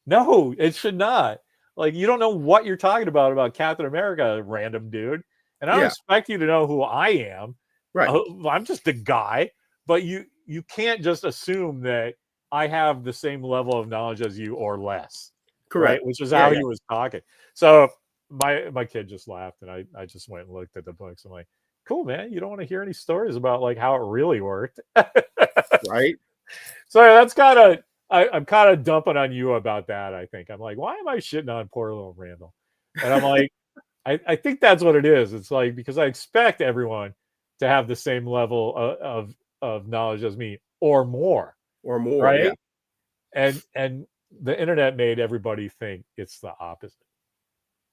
it should not. Like, you don't know what you're talking about Captain America, random dude. And I don't expect you to know who I am. Right. I'm just a guy, but you can't just assume that I have the same level of knowledge as you or less. Correct. Right? Which is how he was talking. So my kid just laughed and I just went and looked at the books. I'm like, cool, man. You don't want to hear any stories about like how it really worked. Right. So that's kind of I'm kind of dumping on you about that. I think I'm like, why am I shitting on poor little Randall? And I'm like, I think that's what it is. It's like because I expect everyone to have the same level of knowledge as me or more. Right. Yeah. And the internet made everybody think it's the opposite.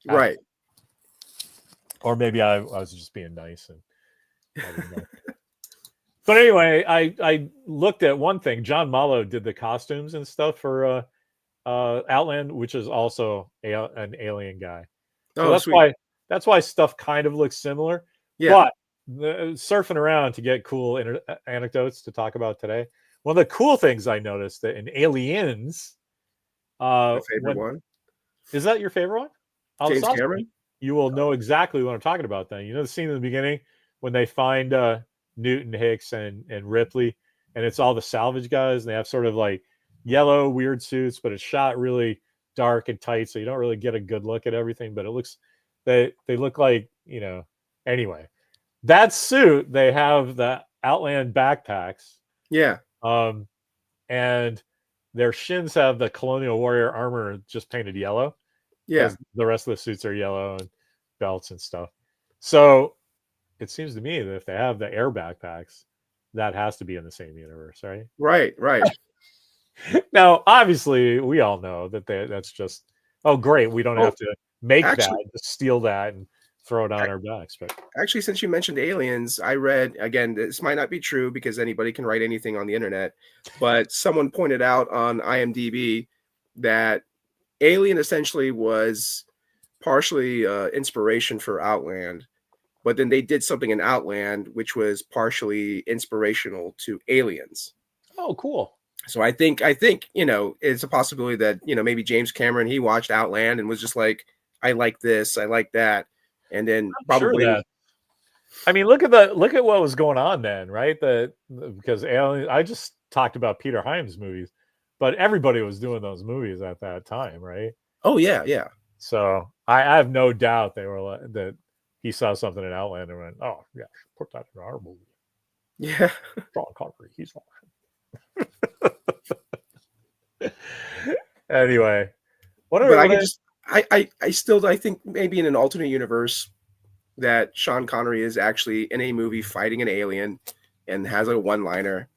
Right. Or maybe I was just being nice and I didn't know. But anyway, I looked at one thing. John Mallow did the costumes and stuff for Outland, which is also an alien guy. So that's why stuff kind of looks similar. Yeah. But surfing around to get cool anecdotes to talk about today. One of the cool things I noticed that in Aliens, my favorite one. Is that your favorite one? James Cameron. You will know exactly what I'm talking about then. You know the scene in the beginning when they find Newton, Hicks, and Ripley, and it's all the salvage guys, and they have sort of like yellow weird suits, but it's shot really dark and tight, so you don't really get a good look at everything, but it looks they look like, you know, anyway. That suit, they have the Outland backpacks. Yeah. And their shins have the Colonial Warrior armor just painted yellow. Yeah. The rest of the suits are yellow and belts and stuff. So it seems to me that if they have the air backpacks, that has to be in the same universe, right? Right. Now, obviously, we all know that that's just, oh, great. We don't have to make that, just steal that and throw it on our backs. But actually, since you mentioned aliens, I read, again, this might not be true because anybody can write anything on the internet, but someone pointed out on IMDb that Alien essentially was partially inspiration for Outland, but then they did something in Outland which was partially inspirational to Aliens. Oh, cool. So I think, you know, it's a possibility that, you know, maybe James Cameron, he watched Outland and was just like, I like this, I like that. And then probably sure that. I mean, look at what was going on then, right? Because Alien, I just talked about Peter Hyams movies, but everybody was doing those movies at that time, right? Oh yeah. So I have no doubt that he saw something in Outland and went, "Oh yeah, put that in our movie." Yeah, John Connery, he's awesome. Anyway, I think maybe in an alternate universe that Sean Connery is actually in a movie fighting an alien and has a one-liner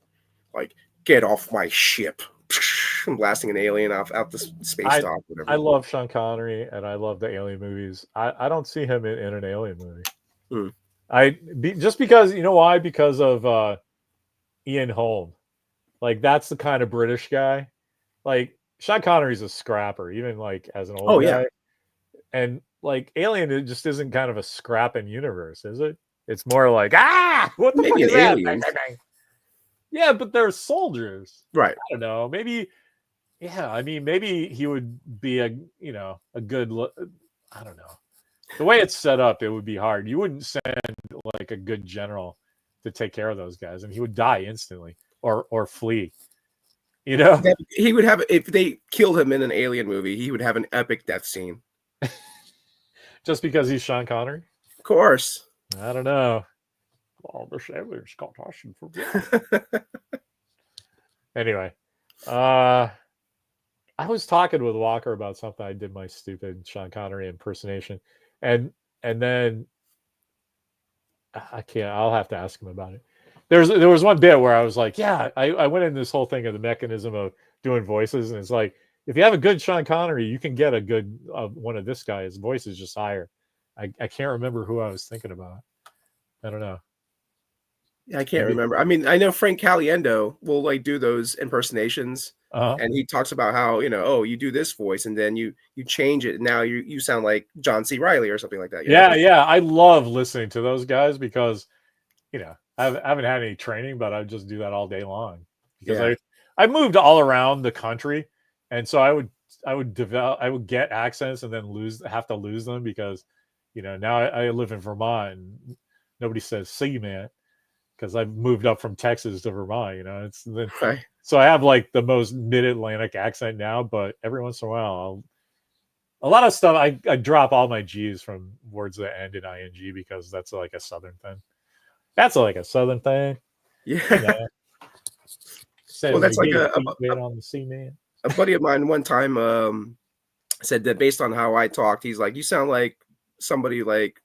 like, "Get off my ship," and blasting an alien out the space dock. Whatever. I love Sean Connery and I love the alien movies. I don't see him in an alien movie. Just because, you know why? Because of Ian Holm. Like, that's the kind of British guy. Like, Sean Connery's a scrapper, even like as an old guy. And like Alien, it just isn't kind of a scrapping universe, is it? It's more like, what the fuck is that? Bang, bang, bang. Yeah, but they're soldiers. Right. I don't know. Maybe, yeah, I mean, maybe he would be a good I don't know. The way it's set up, it would be hard. You wouldn't send like a good general to take care of those guys, and he would die instantly or flee. You know, he would have, if they killed him in an Alien movie, he would have an epic death scene. Just because he's Sean Connery? Of course. I don't know. Oh, this alien's got passion for Anyway, I was talking with Walker about something. I did my stupid Sean Connery impersonation, and then I can't. I'll have to ask him about it. There was one bit where I was like, yeah, I went in this whole thing of the mechanism of doing voices, and it's like, if you have a good Sean Connery, you can get a good one of this guy. His voice is just higher. I can't remember who I was thinking about, I don't know. Yeah, I can't Maybe. remember. I mean, I know Frank Caliendo will like do those impersonations, Uh-huh. and he talks about how, oh, you do this voice, and then you change it, and now you sound like John C. Riley or something like that. Yeah, yeah. I love listening to those guys because I haven't had any training, but I just do that all day long because Yeah. I moved all around the country, and so I would get accents and then have to lose them because now I live in Vermont and nobody says "see man" because I've moved up from Texas to Vermont. It's then Right. so I have like the most mid-Atlantic accent now, but every once in a while a lot of stuff I drop all my G's from words that end in ing because that's like a southern thing. That's like a southern thing. Yeah. Said Well, when you that's like get your feet wet on the sea, man. a buddy of mine one time said that based on how I talked, he's like, you sound like somebody like,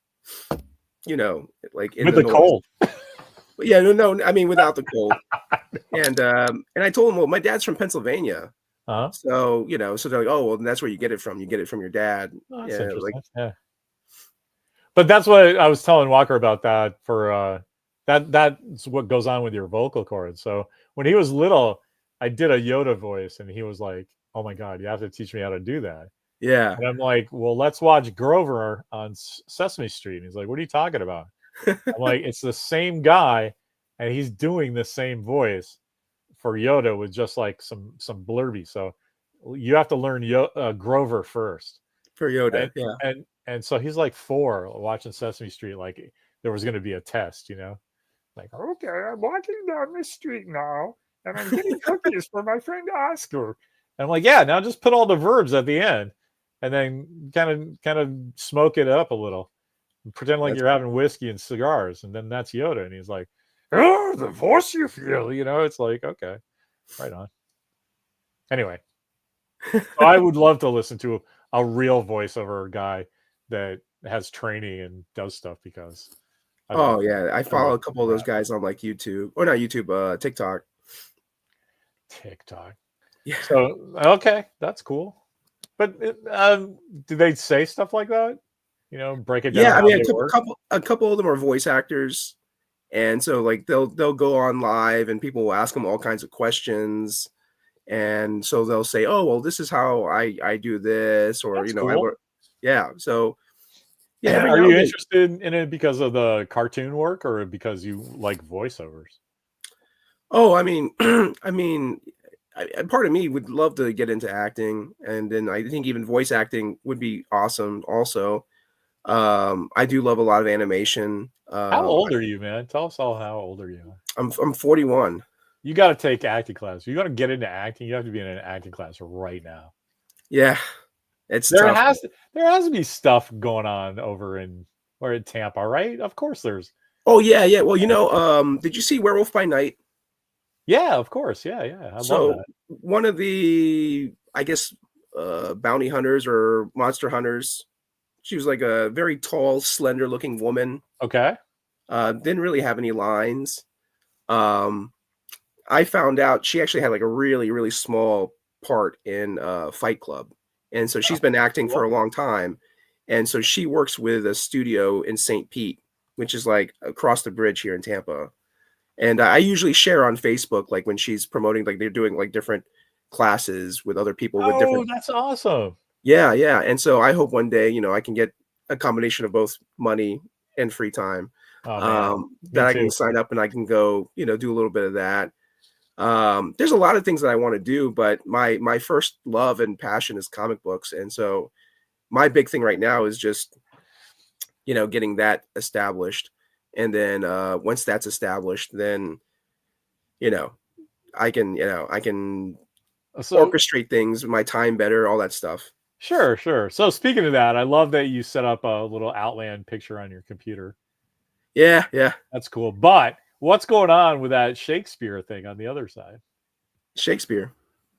like in With the the north. cold. But yeah, no, I mean without the cold. And I told him, well, my dad's from Pennsylvania. Uh-huh. So, so they're like, oh, well, that's where you get it from. You get it from your dad. Oh, that's Yeah, like interesting. Yeah. But that's what I was telling Walker about that for that's what goes on with your vocal cords. So when he was little, I did a Yoda voice and he was like, "Oh my God, you have to teach me how to do that." yeah. And I'm like, "Well, let's watch Grover on Sesame Street." And he's like, "What are you talking about?" I'm like, "It's the same guy and he's doing the same voice for Yoda with just like some blurby. So you have to learn Grover first." For Yoda. and Yeah. and so he's like 4 watching Sesame Street like there was going to be a test, like, okay, I'm walking down the street now and I'm getting cookies for my friend Oscar. And I'm like, yeah, now just put all the verbs at the end and then kind of smoke it up a little and pretend like That's you're having whiskey and cigars, and then that's Yoda. And he's like, oh, the voice you feel, it's like, okay, right on. Anyway, I would love to listen to a real voiceover guy that has training and does stuff because I love Oh yeah. I I love follow a couple of those that. guys on like YouTube. Or not YouTube, TikTok. TikTok. Yeah. So okay, that's cool. But do they say stuff like that? Break it down Yeah, I how mean they work. a couple of them are voice actors. And so like they'll go on live and people will ask them all kinds of questions. And so they'll say, "Oh, well, this is how I do this," or That's I cool. learn. Yeah. So yeah, every Are now you and then. interested in it because of the cartoon work or because you like voiceovers? Oh, I mean, I mean, part of me would love to get into acting, and then I think even voice acting would be awesome. Also, I do love a lot of animation. How old are you, man? Tell us all how old are you? I'm 41. You got to take acting class. If you want to get into acting, you have to be in an acting class right now. Yeah, it's There tough. has to, there has to be stuff going on over in Tampa, right? Of course there's. Oh yeah, yeah. Well, did you see Werewolf by Night? Yeah, of course. Yeah, yeah. I love So that. one of the, I guess, bounty hunters or monster hunters. She was like a very tall, slender-looking woman. Okay. Didn't really have any lines. Um, I found out she actually had like a really, really small part in Fight Club, and so she's Oh, been acting for cool. a long time. And so she works with a studio in St. Pete, which is like across the bridge here in Tampa. And I usually share on Facebook, like when she's promoting, like they're doing like different classes with other people with Oh, different. that's awesome. Yeah, yeah. And so I hope one day, I can get a combination of both money and free time, Oh man, me that I can too. sign up and I can go, do a little bit of that. There's a lot of things that I want to do, but my first love and passion is comic books. And so my big thing right now is just, getting that established. And then once that's established, then, you know, I can So orchestrate things, my time better, all that stuff. sure, sure. So speaking of that, I love that you set up a little Outland picture on your computer. Yeah, yeah. That's cool. But what's going on with that Shakespeare thing on the other side? Shakespeare.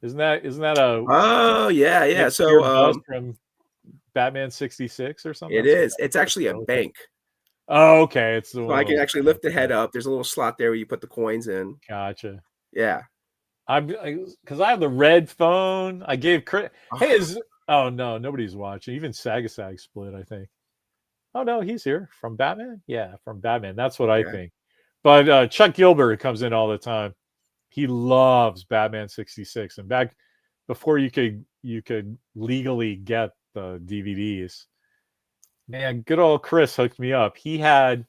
Isn't that a Oh, yeah, yeah. Shakespeare So, bust from Batman 66 or something? it That's is. It's that's actually a really cool. bank. Oh, okay. It's So one I of can those actually things. lift the head Okay. up. There's a little slot there where you put the coins in. Gotcha. Yeah. I'm because I have the red phone. I gave credit. Hey, Oh, oh no, nobody's watching. Even Sagasag split, I think. Oh no, he's here from Batman. Yeah, from Batman. That's what I Yeah. think. But Chuck Gilbert comes in all the time. He loves Batman 66, and back before you could legally get the DVDs, man, good old Chris hooked me up. He had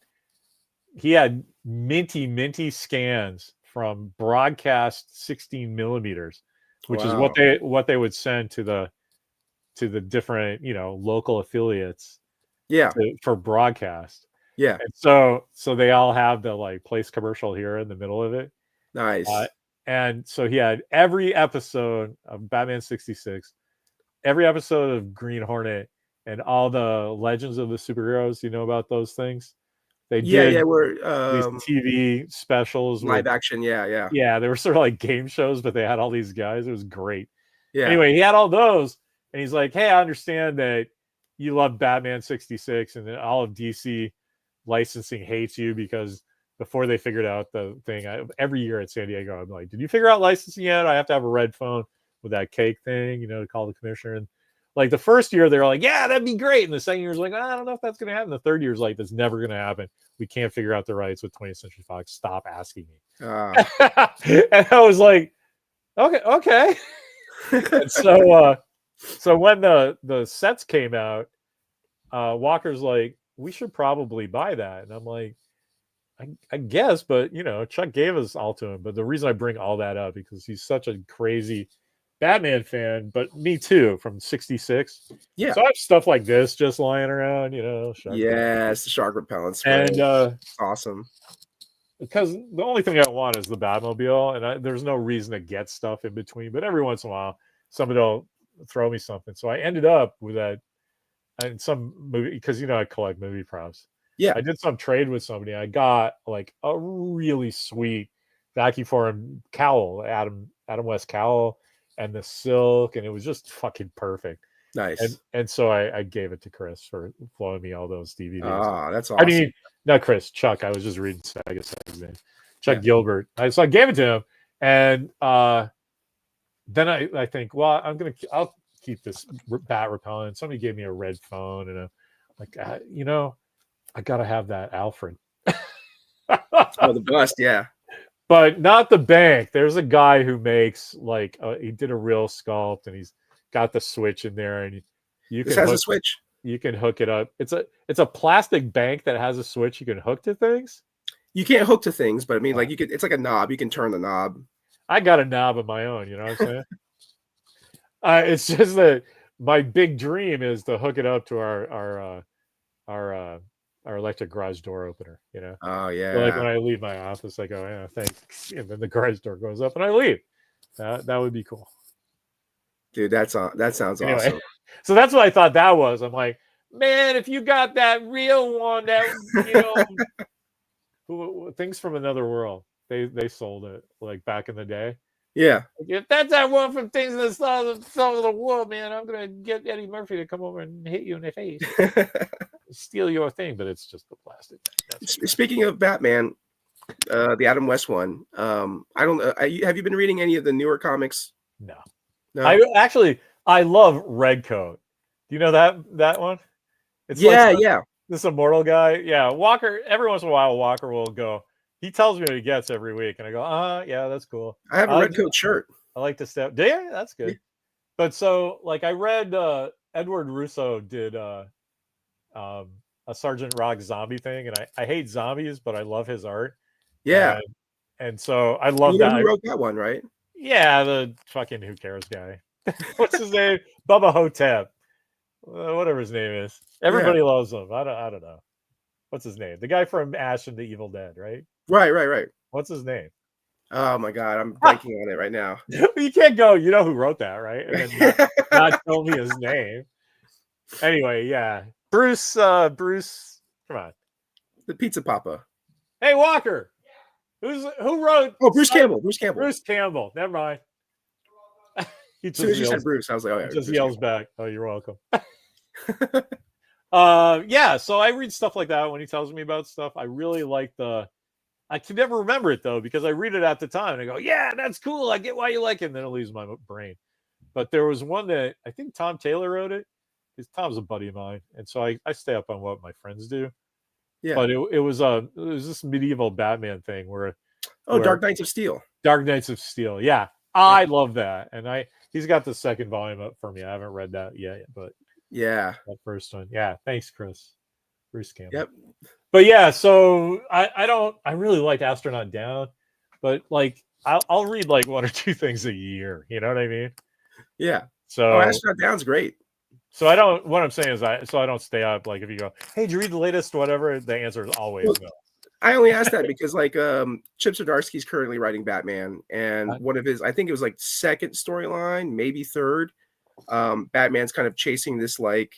minty scans from broadcast 16 millimeters, which is Wow. what they would send to the different local affiliates Yeah. for broadcast. Yeah. And so they all have the like place commercial here in the middle of it. Uh, Nice. and so he had every episode of Batman 66, every episode of Green Hornet, and all the Legends of the Superheroes. You know about those things? They Yeah. did Yeah. We're these TV specials with, live action. Yeah. Yeah. yeah, they were sort of like game shows, but they had all these guys. It was great. Yeah. Anyway, he had all those, and he's like, "Hey, I understand that you love Batman 66, and that all of DC licensing hates you because before they figured out the thing, every year at San Diego, I'm like, did you figure out licensing yet? I have to have a red phone with that cake thing, to call the commissioner." And like the first year, they were like, "Yeah, that'd be great." And the second year is like, "I don't know if that's going to happen." The third year is like, "That's never going to happen. We can't figure out the rights with 20th Century Fox. Stop asking me." And I was like, okay. And so when the sets came out, Walker's like, "We should probably buy that." And I'm like, I guess, but Chuck gave us all to him. But the reason I bring all that up because he's such a crazy Batman fan, but me too, from 66. Yeah. So I have stuff like this just lying around, shark Yes, the shark repellent spray. and Awesome. because the only thing I want is the Batmobile, and there's no reason to get stuff in between. But every once in a while, somebody will throw me something. So I ended up with that in some movie because I collect movie props. Yeah. I did some trade with somebody. I got like a really sweet vacuum foreign cowl, Adam West cowl, and the silk, and it was just fucking perfect. Nice. And so I gave it to Chris for flowing me all those DVDs. Ah, that's I awesome. mean, not Chris, Chuck. I was just reading Sag's name. Chuck Yeah. Gilbert. So I gave it to him, and then I think, well, I'll keep this bat repellent. Somebody gave me a red phone, and I gotta have that Alfred. Oh, the bust, yeah. But not the bank. There's a guy who makes like he did a real sculpt, and he's got the switch in there, and This has a switch. You can hook it up. It's a plastic bank that has a switch you can hook to things. You can't hook to things, but I mean, like it's like a knob. You can turn the knob. I got a knob of my own. You know what I'm saying? It's just that my big dream is to hook it up to our electric garage door opener. Oh yeah. So like when I leave my office, I go, "Yeah, thanks," and then the garage door goes up, and I leave. That would be cool, dude. That sounds awesome. So that's what I thought that was. I'm like, man, if you got that real one, that Things from Another World, they sold it like back in the day. Yeah. If that's that one from Things in the South of the World, man, I'm gonna get Eddie Murphy to come over and hit you in the face, steal your thing, but it's just the plastic. Speaking of Batman, the Adam West one, I don't. Have you been reading any of the newer comics? No. I love Redcoat. Do you know that one? It's yeah. This immortal guy. Yeah, Walker. Every once in a while, Walker will go. He tells me what he gets every week, and I go, yeah, that's cool. I have a Redcoat shirt. I like to step. Do you? That's good. Yeah. But so, like, I read Edward Russo did a Sergeant Rock zombie thing, and I hate zombies, but I love his art. Yeah. And so I love that. Who wrote that one, right? Yeah, the fucking who cares guy. What's his name? Bubba Hotep. Whatever his name is. Everybody loves him. I don't know. What's his name? The guy from Ash and the Evil Dead, right? Right. What's his name? Oh my god, I'm blanking on it right now. You can't go, you know who wrote that, right? And then not tell me his name. Anyway, yeah. Bruce, come on. The Pizza Papa. Hey, Walker. Who wrote? Oh, Bruce Campbell. Bruce Campbell. Never mind. As soon as you said Bruce, I was like, oh yeah. He just yells back. Oh, you're welcome. Yeah, so I read stuff like that when he tells me about stuff. I really like I can never remember it though, because I read it at the time and I go, yeah, that's cool. I get why you like it. And then it leaves my brain. But there was one that I think Tom Taylor wrote it. Tom's a buddy of mine, and so I stay up on what my friends do. Yeah. But it was this medieval Batman thing where Dark Knights of Steel. Dark Knights of Steel. Yeah, I love that, and he's got the second volume up for me. I haven't read that yet, but yeah, that first one. Yeah, thanks, Chris. Bruce Campbell. Yep. But yeah, so I really like Astronaut Down, but like I'll read like one or two things a year. You know what I mean? Yeah. So Astronaut Down's great. So I don't. What I'm saying is, I don't stay up. Like if you go, hey, did you read the latest? Whatever. The answer is always no. I only asked that because like Chip Zdarsky's currently writing Batman, and one of his, I think it was like second storyline, maybe third. Batman's kind of chasing this like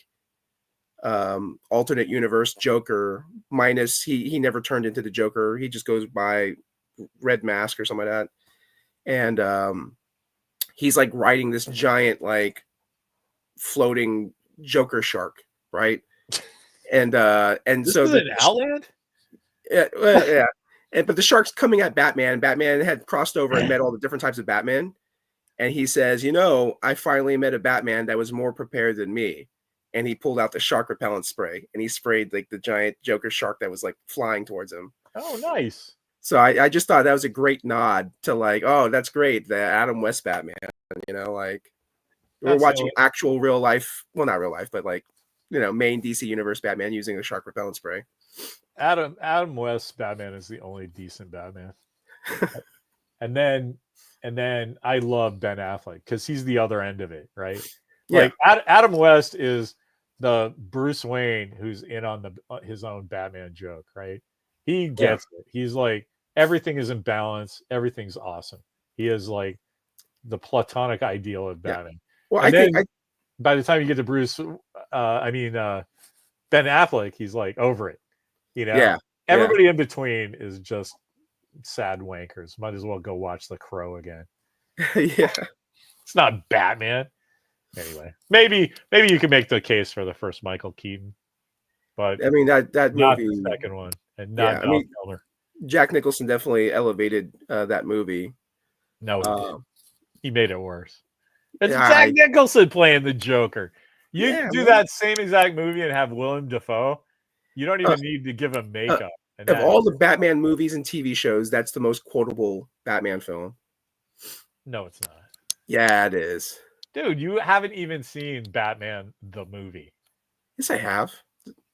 alternate universe Joker, minus he never turned into the Joker. He just goes by Red Mask or something like that. And he's like riding this giant like floating Joker shark, right? And this so is an Outland? Yeah. But the shark's coming at Batman. Batman had crossed over and met all the different types of Batman. And he says, I finally met a Batman that was more prepared than me. And he pulled out the shark repellent spray and he sprayed like the giant Joker shark that was like flying towards him. Oh, nice. So I just thought that was a great nod to like, oh, that's great. The Adam West Batman, like we're watching actual real life. Well, not real life, but like, main DC universe Batman using a shark repellent spray. Adam West Batman is the only decent Batman. and then I love Ben Affleck because he's the other end of it, right? Like Adam West is the Bruce Wayne who's in on his own Batman joke, right? He gets it. He's like, everything is in balance. Everything's awesome. He is like the platonic ideal of Batman. Well, and I think by the time you get to Ben Affleck, he's like over it. Everybody in between is just sad wankers. Might as well go watch The Crow again. It's not Batman. Anyway, maybe you can make the case for the first Michael Keaton, but I mean that not movie, the second one, and not Val Kilmer. Jack Nicholson definitely elevated that movie. No, he made it worse. It's Jack Nicholson playing the Joker. You do that same exact movie and have Willem Dafoe. You don't even need to give him makeup. Of all the Batman movies and TV shows, that's the most quotable Batman film. No, it's not. Yeah, it is. Dude, you haven't even seen Batman the movie. Yes, I have.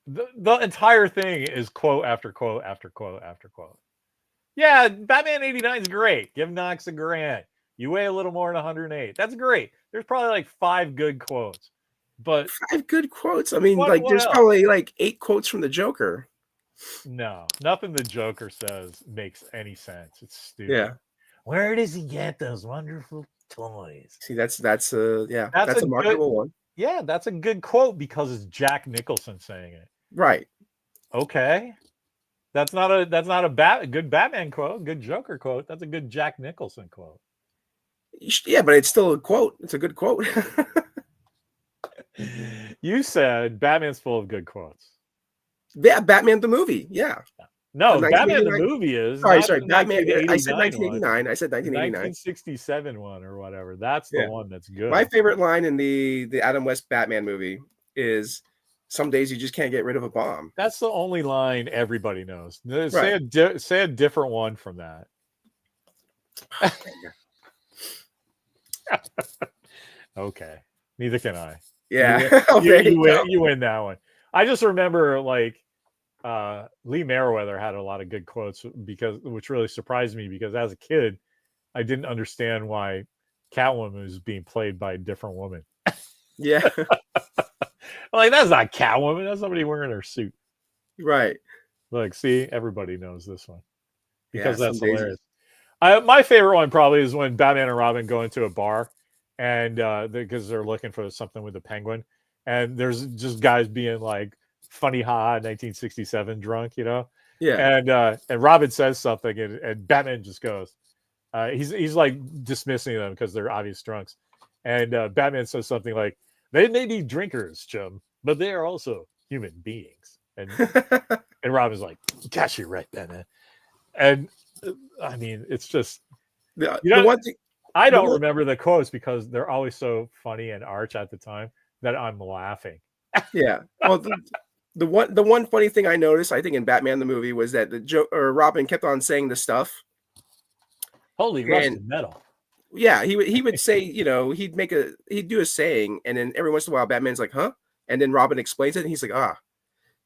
The entire thing is quote after quote after quote after quote. Yeah, Batman 89 is great. Give Knox $1,000. You weigh a little more than 108. That's great. There's probably like 5 good quotes. But 5 good quotes? I mean, there's probably like 8 quotes from the Joker. No, nothing the Joker says makes any sense. It's stupid. Yeah. Where does he get those wonderful toys? See, that's a marketable one. Yeah, that's a good quote because it's Jack Nicholson saying it. Right. Okay. That's not a good Batman quote, good Joker quote. That's a good Jack Nicholson quote. Yeah, but it's still a quote. It's a good quote. You said Batman's full of good quotes. Yeah, Batman the movie. Yeah. No, Batman the movie is. Sorry. Batman. I said 1989. I said 1989. 1967 one or whatever. That's the one that's good. My favorite line in the Adam West Batman movie is, "Some days you just can't get rid of a bomb." That's the only line everybody knows. Say a different one from that. Okay. Neither can I. Yeah. You win that one. I just remember like Lee Meriwether had a lot of good quotes which really surprised me because as a kid, I didn't understand why Catwoman was being played by a different woman. Yeah. Like, that's not Catwoman. That's somebody wearing her suit. Right. Like, see, everybody knows this one because that's hilarious. My favorite one probably is when Batman and Robin go into a bar and because they're looking for something with the Penguin. And there's just guys being like funny, 1967 drunk, Yeah. And Robin says something, and Batman just goes. He's like dismissing them because they're obvious drunks, and Batman says something like, "They may be drinkers, chum, but they are also human beings." And and Robin's like, "Gosh, you're right, Batman." And I mean, it's just I don't remember the quotes because they're always so funny and arch at the time that I'm laughing. Yeah. Well, the one funny thing I noticed, I think in Batman the movie, was that Robin kept on saying the stuff, Holy and rusted metal. yeah, he would say, he'd do a saying, and then every once in a while Batman's like, huh? And then Robin explains it, and he's like, ah.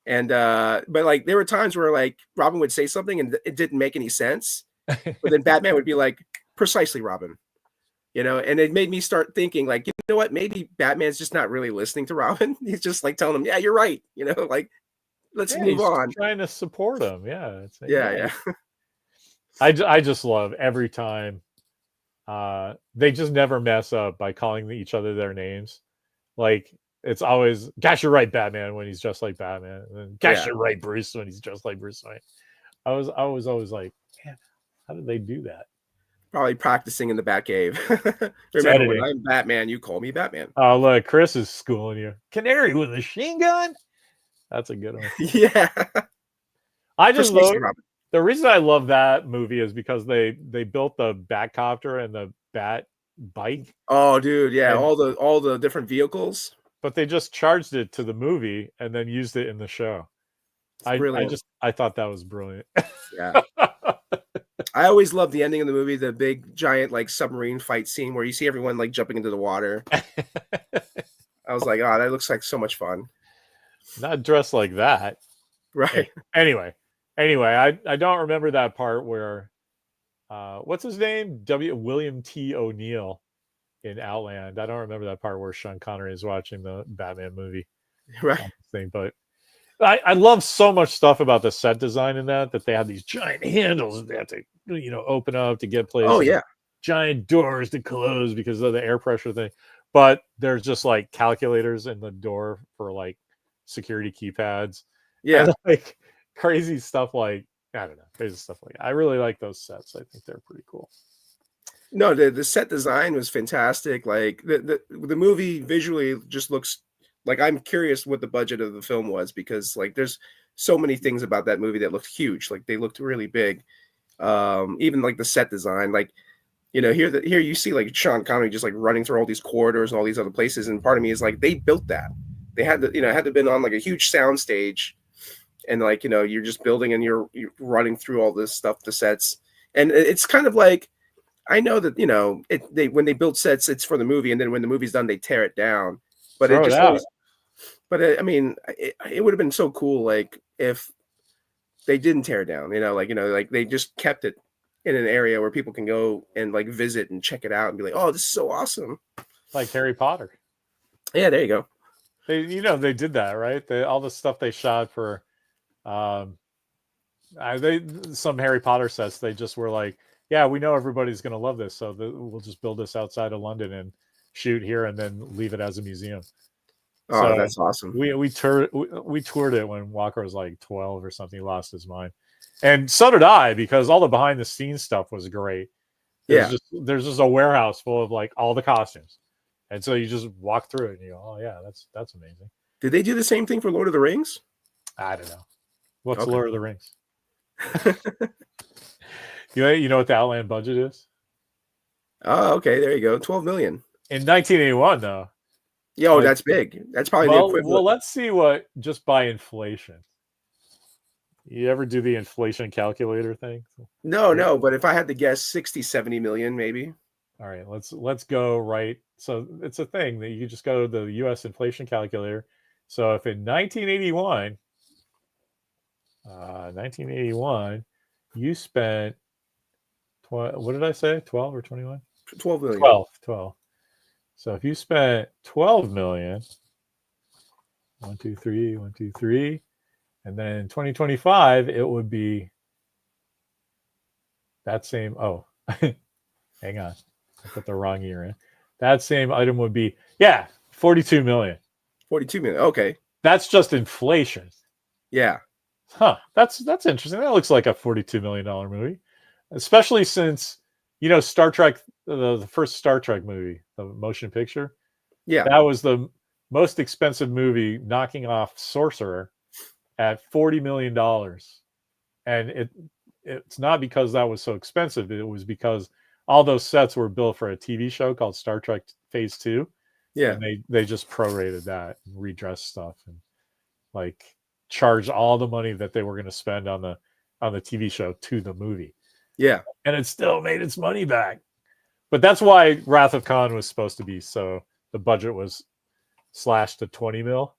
And but like there were times where like Robin would say something and it didn't make any sense, but then Batman would be like, precisely, Robin. And it made me start thinking, like, you know what? Maybe Batman's just not really listening to Robin. He's just like telling him, yeah, you're right. Like, let's Yeah, move he's on. trying to support him. Yeah, it's like, Yeah, yeah. yeah. I just love every time they just never mess up by calling each other their names. Like it's always, gosh, you're right, Batman, when he's just like Batman, and then gosh, Yeah. you're right, Bruce, when he's just like Bruce Wayne. I was always like, man, how did they do that? Probably practicing in the Batcave. It's Remember, when editing. I'm Batman, you call me Batman. Oh, look, Chris is schooling you. Canary with a machine gun? That's a good one. Yeah. I just Precisely, love Robin. the reason I love that movie is because they built the Batcopter and the Bat bike, Oh, dude, yeah. and All the different vehicles. but they just charged it to the movie and then used it in the show. It's brilliant. I thought that was brilliant. Yeah. I always love the ending of the movie, the big giant like submarine fight scene where you see everyone like jumping into the water. I was like, oh, that looks like so much fun. Not dressed like that. Right. Anyway, I don't remember that part where what's his name? William T. O'Neill in Outland. I don't remember that part where Sean Connery is watching the Batman movie Right. thing, but I love so much stuff about the set design in that they have these giant handles that they have to open up to get places. Oh, yeah. Giant doors to close because of the air pressure thing. But there's just like calculators in the door for like security keypads. Yeah. And like crazy stuff like, I don't know, crazy stuff like that. I really like those sets. I think they're pretty cool. No, the set design was fantastic. Like the movie visually just looks like, I'm curious what the budget of the film was, because like there's so many things about that movie that looked huge. Like they looked really big. Even like the set design, like here you see like Sean Connery just like running through all these corridors and all these other places, and part of me is like, they built that. They had to, it had to have been on like a huge sound stage, and like you're just building and you're running through all this stuff, the sets, and it's kind of like, I know that when they build sets, it's for the movie, and then when the movie's done, they tear it down. But Throw it it just out. always, but I mean, it would have been so cool, like if they didn't tear it down, like they just kept it in an area where people can go and like visit and check it out and be like, oh, this is so awesome. Like Harry Potter. Yeah, there you go. They did that, right? All the stuff they shot for some Harry Potter sets, they just were like, yeah, we know everybody's going to love this, so we'll just build this outside of London and shoot here and then leave it as a museum. Oh, So that's awesome. We toured it when Walker was like 12 or something. He lost his mind, and so did I, because all the behind the scenes stuff was great. There's just a warehouse full of like all the costumes, and so you just walk through it and you go, oh yeah, that's amazing. Did they do the same thing for Lord of the Rings? I don't know. What's Okay. Lord of the Rings? You know what the Outland budget is? Oh, okay. There you go. 12 million. In 1981, though. Yeah, oh, that's big. That's probably the equivalent. Well, let's see what, just by inflation. You ever do the inflation calculator thing? No, but if I had to guess, 60, 70 million, maybe. All right, let's go right. So it's a thing that you just go to the U.S. inflation calculator. So if in 1981, you spent, what did I say? 12 or 21? 12 million. 12. So if you spent 12 million, 1, 2, 3, 1, 2, 3, and then in 2025, it would be that same, hang on. I put the wrong year in. That same item would be, 42 million. 42 million. Okay. That's just inflation. Yeah. Huh. That's interesting. That looks like a $42 million movie, especially since, Star Trek, the first Star Trek movie, the motion picture. Yeah. That was the most expensive movie, knocking off Sorcerer at $40 million. And it's not because that was so expensive. It was because all those sets were built for a TV show called Star Trek Phase 2. Yeah. and they just prorated that and redressed stuff and like charged all the money that they were going to spend on the TV show to the movie, Yeah. and it still made its money back. But that's why Wrath of Khan was supposed to be so the budget was slashed to 20 mil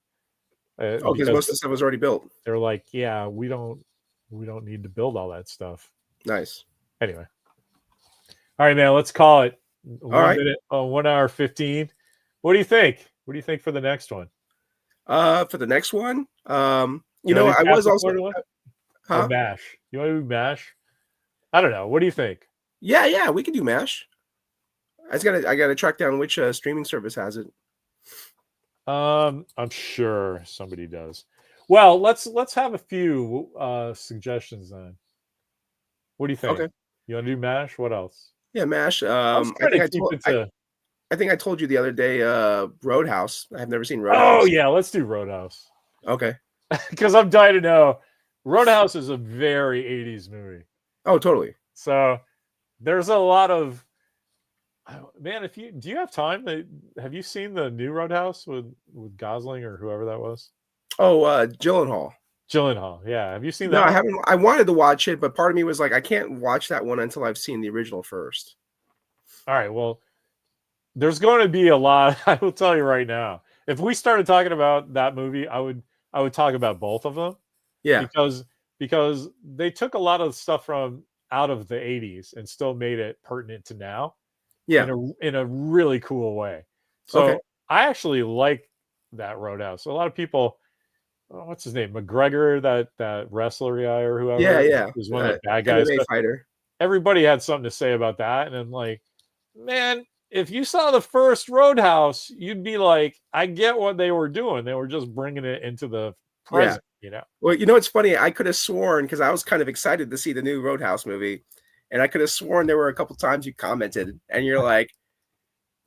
Oh, because because most of the stuff was already built. they're like, yeah, we don't need to build all that stuff. Nice. Anyway, all right, man, let's call it All 1 right. minute, 1 hour 15. What do you think? What do you think for the next one? For the next one, You want to do I was Captain also, Corduroy or huh? MASH? You want to do MASH? I don't know. What do you think? Yeah, we could do MASH. I gotta track down which streaming service has it. I'm sure somebody does. Well, let's have a few suggestions then. What do you think? Okay. You want to do MASH? What else? Yeah, MASH. Let's try to keep it to. I think I told you the other day, Roadhouse. I've never seen Oh Roadhouse. yeah, let's do Roadhouse. Okay. Because I'm dying to know. Roadhouse is a very 80s movie. Oh, totally. So there's a lot of man. Do you have time? Have you seen the new Roadhouse with Gosling or whoever that was? Oh, Gyllenhaal. Gyllenhaal. Yeah. Have you seen No, that? I haven't. I wanted to watch it, but part of me was like, I can't watch that one until I've seen the original first. All right. Well, there's going to be a lot. I will tell you right now. If we started talking about that movie, I would talk about both of them. Yeah. Because they took a lot of stuff from out of the 80s and still made it pertinent to now. Yeah. In a really cool way. So Okay. I actually like that Roadhouse. A lot of people, what's his name, McGregor, that wrestler guy or whoever, Yeah. is one of the bad guys. MMA fighter. Everybody had something to say about that, and I'm like, man, if you saw the first Roadhouse, you'd be like, I get what they were doing. They were just bringing it into the present, you know. Well, it's funny. I could have sworn, because I was kind of excited to see the new Roadhouse movie, and I could have sworn there were a couple times you commented, and you're like,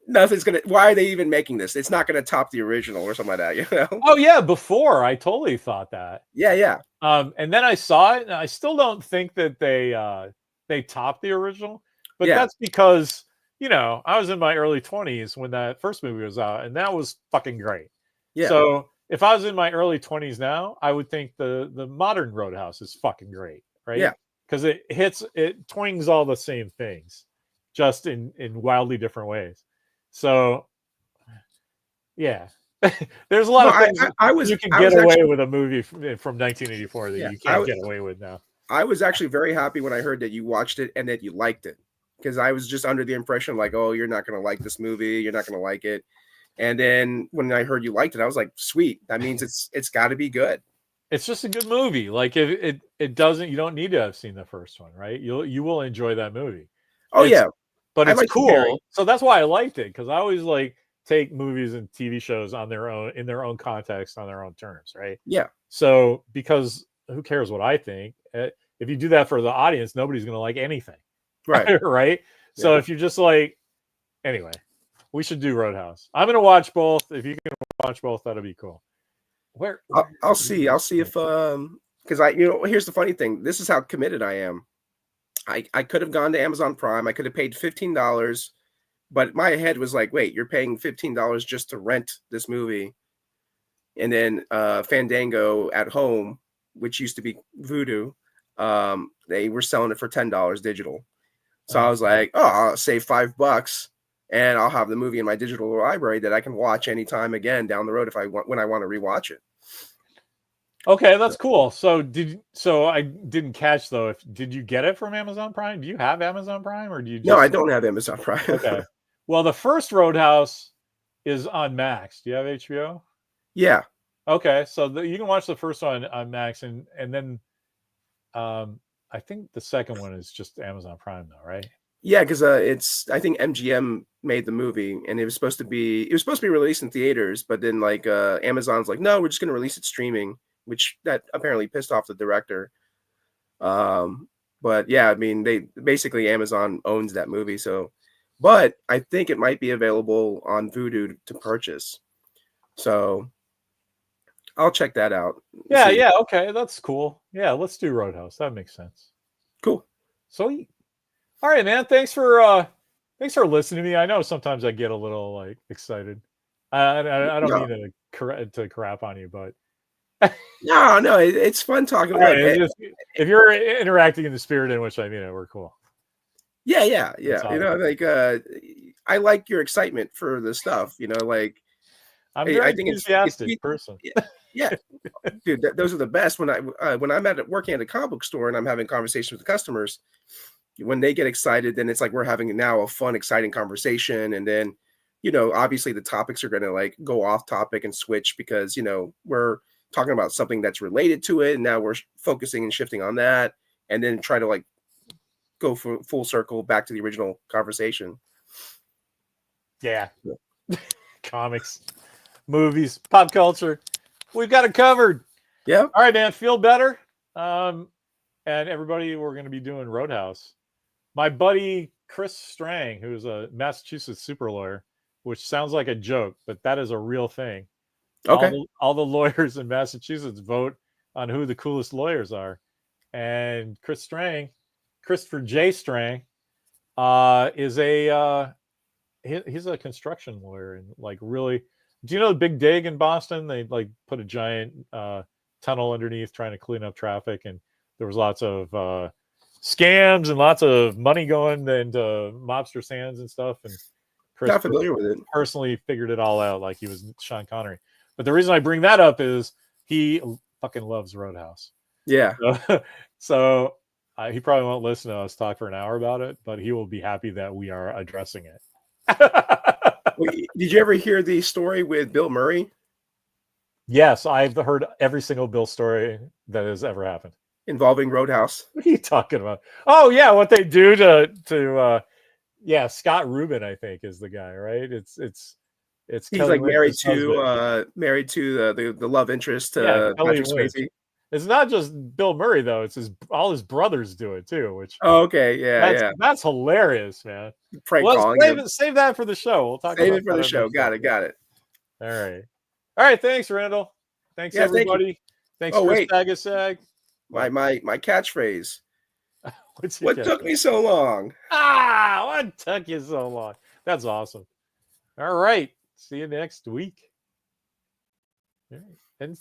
nothing's gonna. Why are they even making this? It's not gonna top the original or something like that, you know? Oh yeah, before I totally thought that. Yeah. And then I saw it, and I still don't think that they topped the original. But that's because I was in my early 20s when that first movie was out, and that was fucking great. Yeah. So if I was in my early 20s now, I would think the modern Roadhouse is fucking great, right? Yeah. Because it twings all the same things, just in wildly different ways. So, yeah, there's a lot of things you can get away with a movie from 1984 that you can't get away with now. I was actually very happy when I heard that you watched it and that you liked it, because I was just under the impression like, oh, you're not going to like this movie. You're not going to like it. And then when I heard you liked it, I was like, sweet. That means it's got to be good. It's just a good movie. Like if it doesn't, you don't need to have seen the first one, right? You will enjoy that movie. Oh yeah. But it's cool. So that's why I liked it, because I always like take movies and TV shows in their own context, on their own terms, right? Yeah. So because who cares what I think? If you do that for the audience, nobody's going to like anything, right? Right. Yeah. So if you're just like, anyway, we should do Roadhouse. I'm going to watch both. If you can watch both, that'll be cool. I'll see if because here's the funny thing. This is how committed I am. I could have gone to Amazon Prime. I could have paid $15, but my head was like, wait, you're paying $15 just to rent this movie. And then Fandango at home, which used to be Vudu, they were selling it for $10 digital. So I was like, oh, I'll save $5 and I'll have the movie in my digital library that I can watch anytime again down the road when I want to rewatch it. Okay, that's cool. So I didn't catch though. Did you get it from Amazon Prime? Do you have Amazon Prime, or do you? No, I don't have Amazon Prime. Okay. Well, the first Roadhouse is on Max. Do you have HBO? Yeah. Okay, so you can watch the first one on Max, and then I think the second one is just Amazon Prime, though, right? Yeah, because I think MGM made the movie, and it was supposed to be released in theaters, but then like Amazon's like, no, we're just going to release it streaming, which that apparently pissed off the director. But yeah, I mean, Amazon owns that movie, so. But I think it might be available on Vudu to purchase, so I'll check that out. Yeah, okay, that's cool. Yeah, let's do Roadhouse. That makes sense. Cool. Sweet. All right, man. Thanks for listening to me. I know sometimes I get a little like excited. I don't No, mean to crap on you, but no, it's fun talking. all Look, right, if you're interacting in the spirit in which I mean it, we're cool. yeah. That's You awesome. know, like I like your excitement for the stuff. You know, like I'm a very I think it's enthusiastic person. yeah, dude. Those are the best. When I'm working at a comic book store and I'm having conversations with the customers, when they get excited, then it's like we're having now a fun, exciting conversation, and then obviously the topics are going to like go off topic and switch because we're talking about something that's related to it, and now we're focusing and shifting on that, and then try to like go full circle back to the original conversation. Yeah. Comics, movies, pop culture. We've got it covered. Yeah. All right, man. Feel better. And everybody, we're going to be doing Roadhouse. My buddy Chris Strang, who's a Massachusetts super lawyer, which sounds like a joke, but that is a real thing. Okay. All the lawyers in Massachusetts vote on who the coolest lawyers are. And Chris Strang, Christopher J. Strang, is he's a construction lawyer and like really. Do you know the Big Dig in Boston? They like put a giant tunnel underneath trying to clean up traffic, and there was lots of scams and lots of money going into mobsters' hands and stuff. And Chris Not familiar with it. personally figured it all out like he was Sean Connery. But the reason I bring that up is he fucking loves Roadhouse. Yeah. So he probably won't listen to us talk for an hour about it, but he will be happy that we are addressing it. Did you ever hear the story with Bill Murray? Yes, I've heard every single Bill story that has ever happened involving Roadhouse. What are you talking about? Oh yeah, what they do to Scott Rubin, I think, is the guy, right? It's he's Kelly like Lynch's husband. married to the love interest Kelly Patrick Lynch. Swayze. It's not just Bill Murray though; it's all his brothers do it too. Which okay, yeah, that's hilarious, man. Prank calling. Save that for the show. We'll talk. Save about it for the show. Got it. All right. Thanks, Randall. Thanks everybody. Thanks, Chris Sagasag. My catchphrase. What took me so long? What took you so long? That's awesome. All right. See you next week. All right. And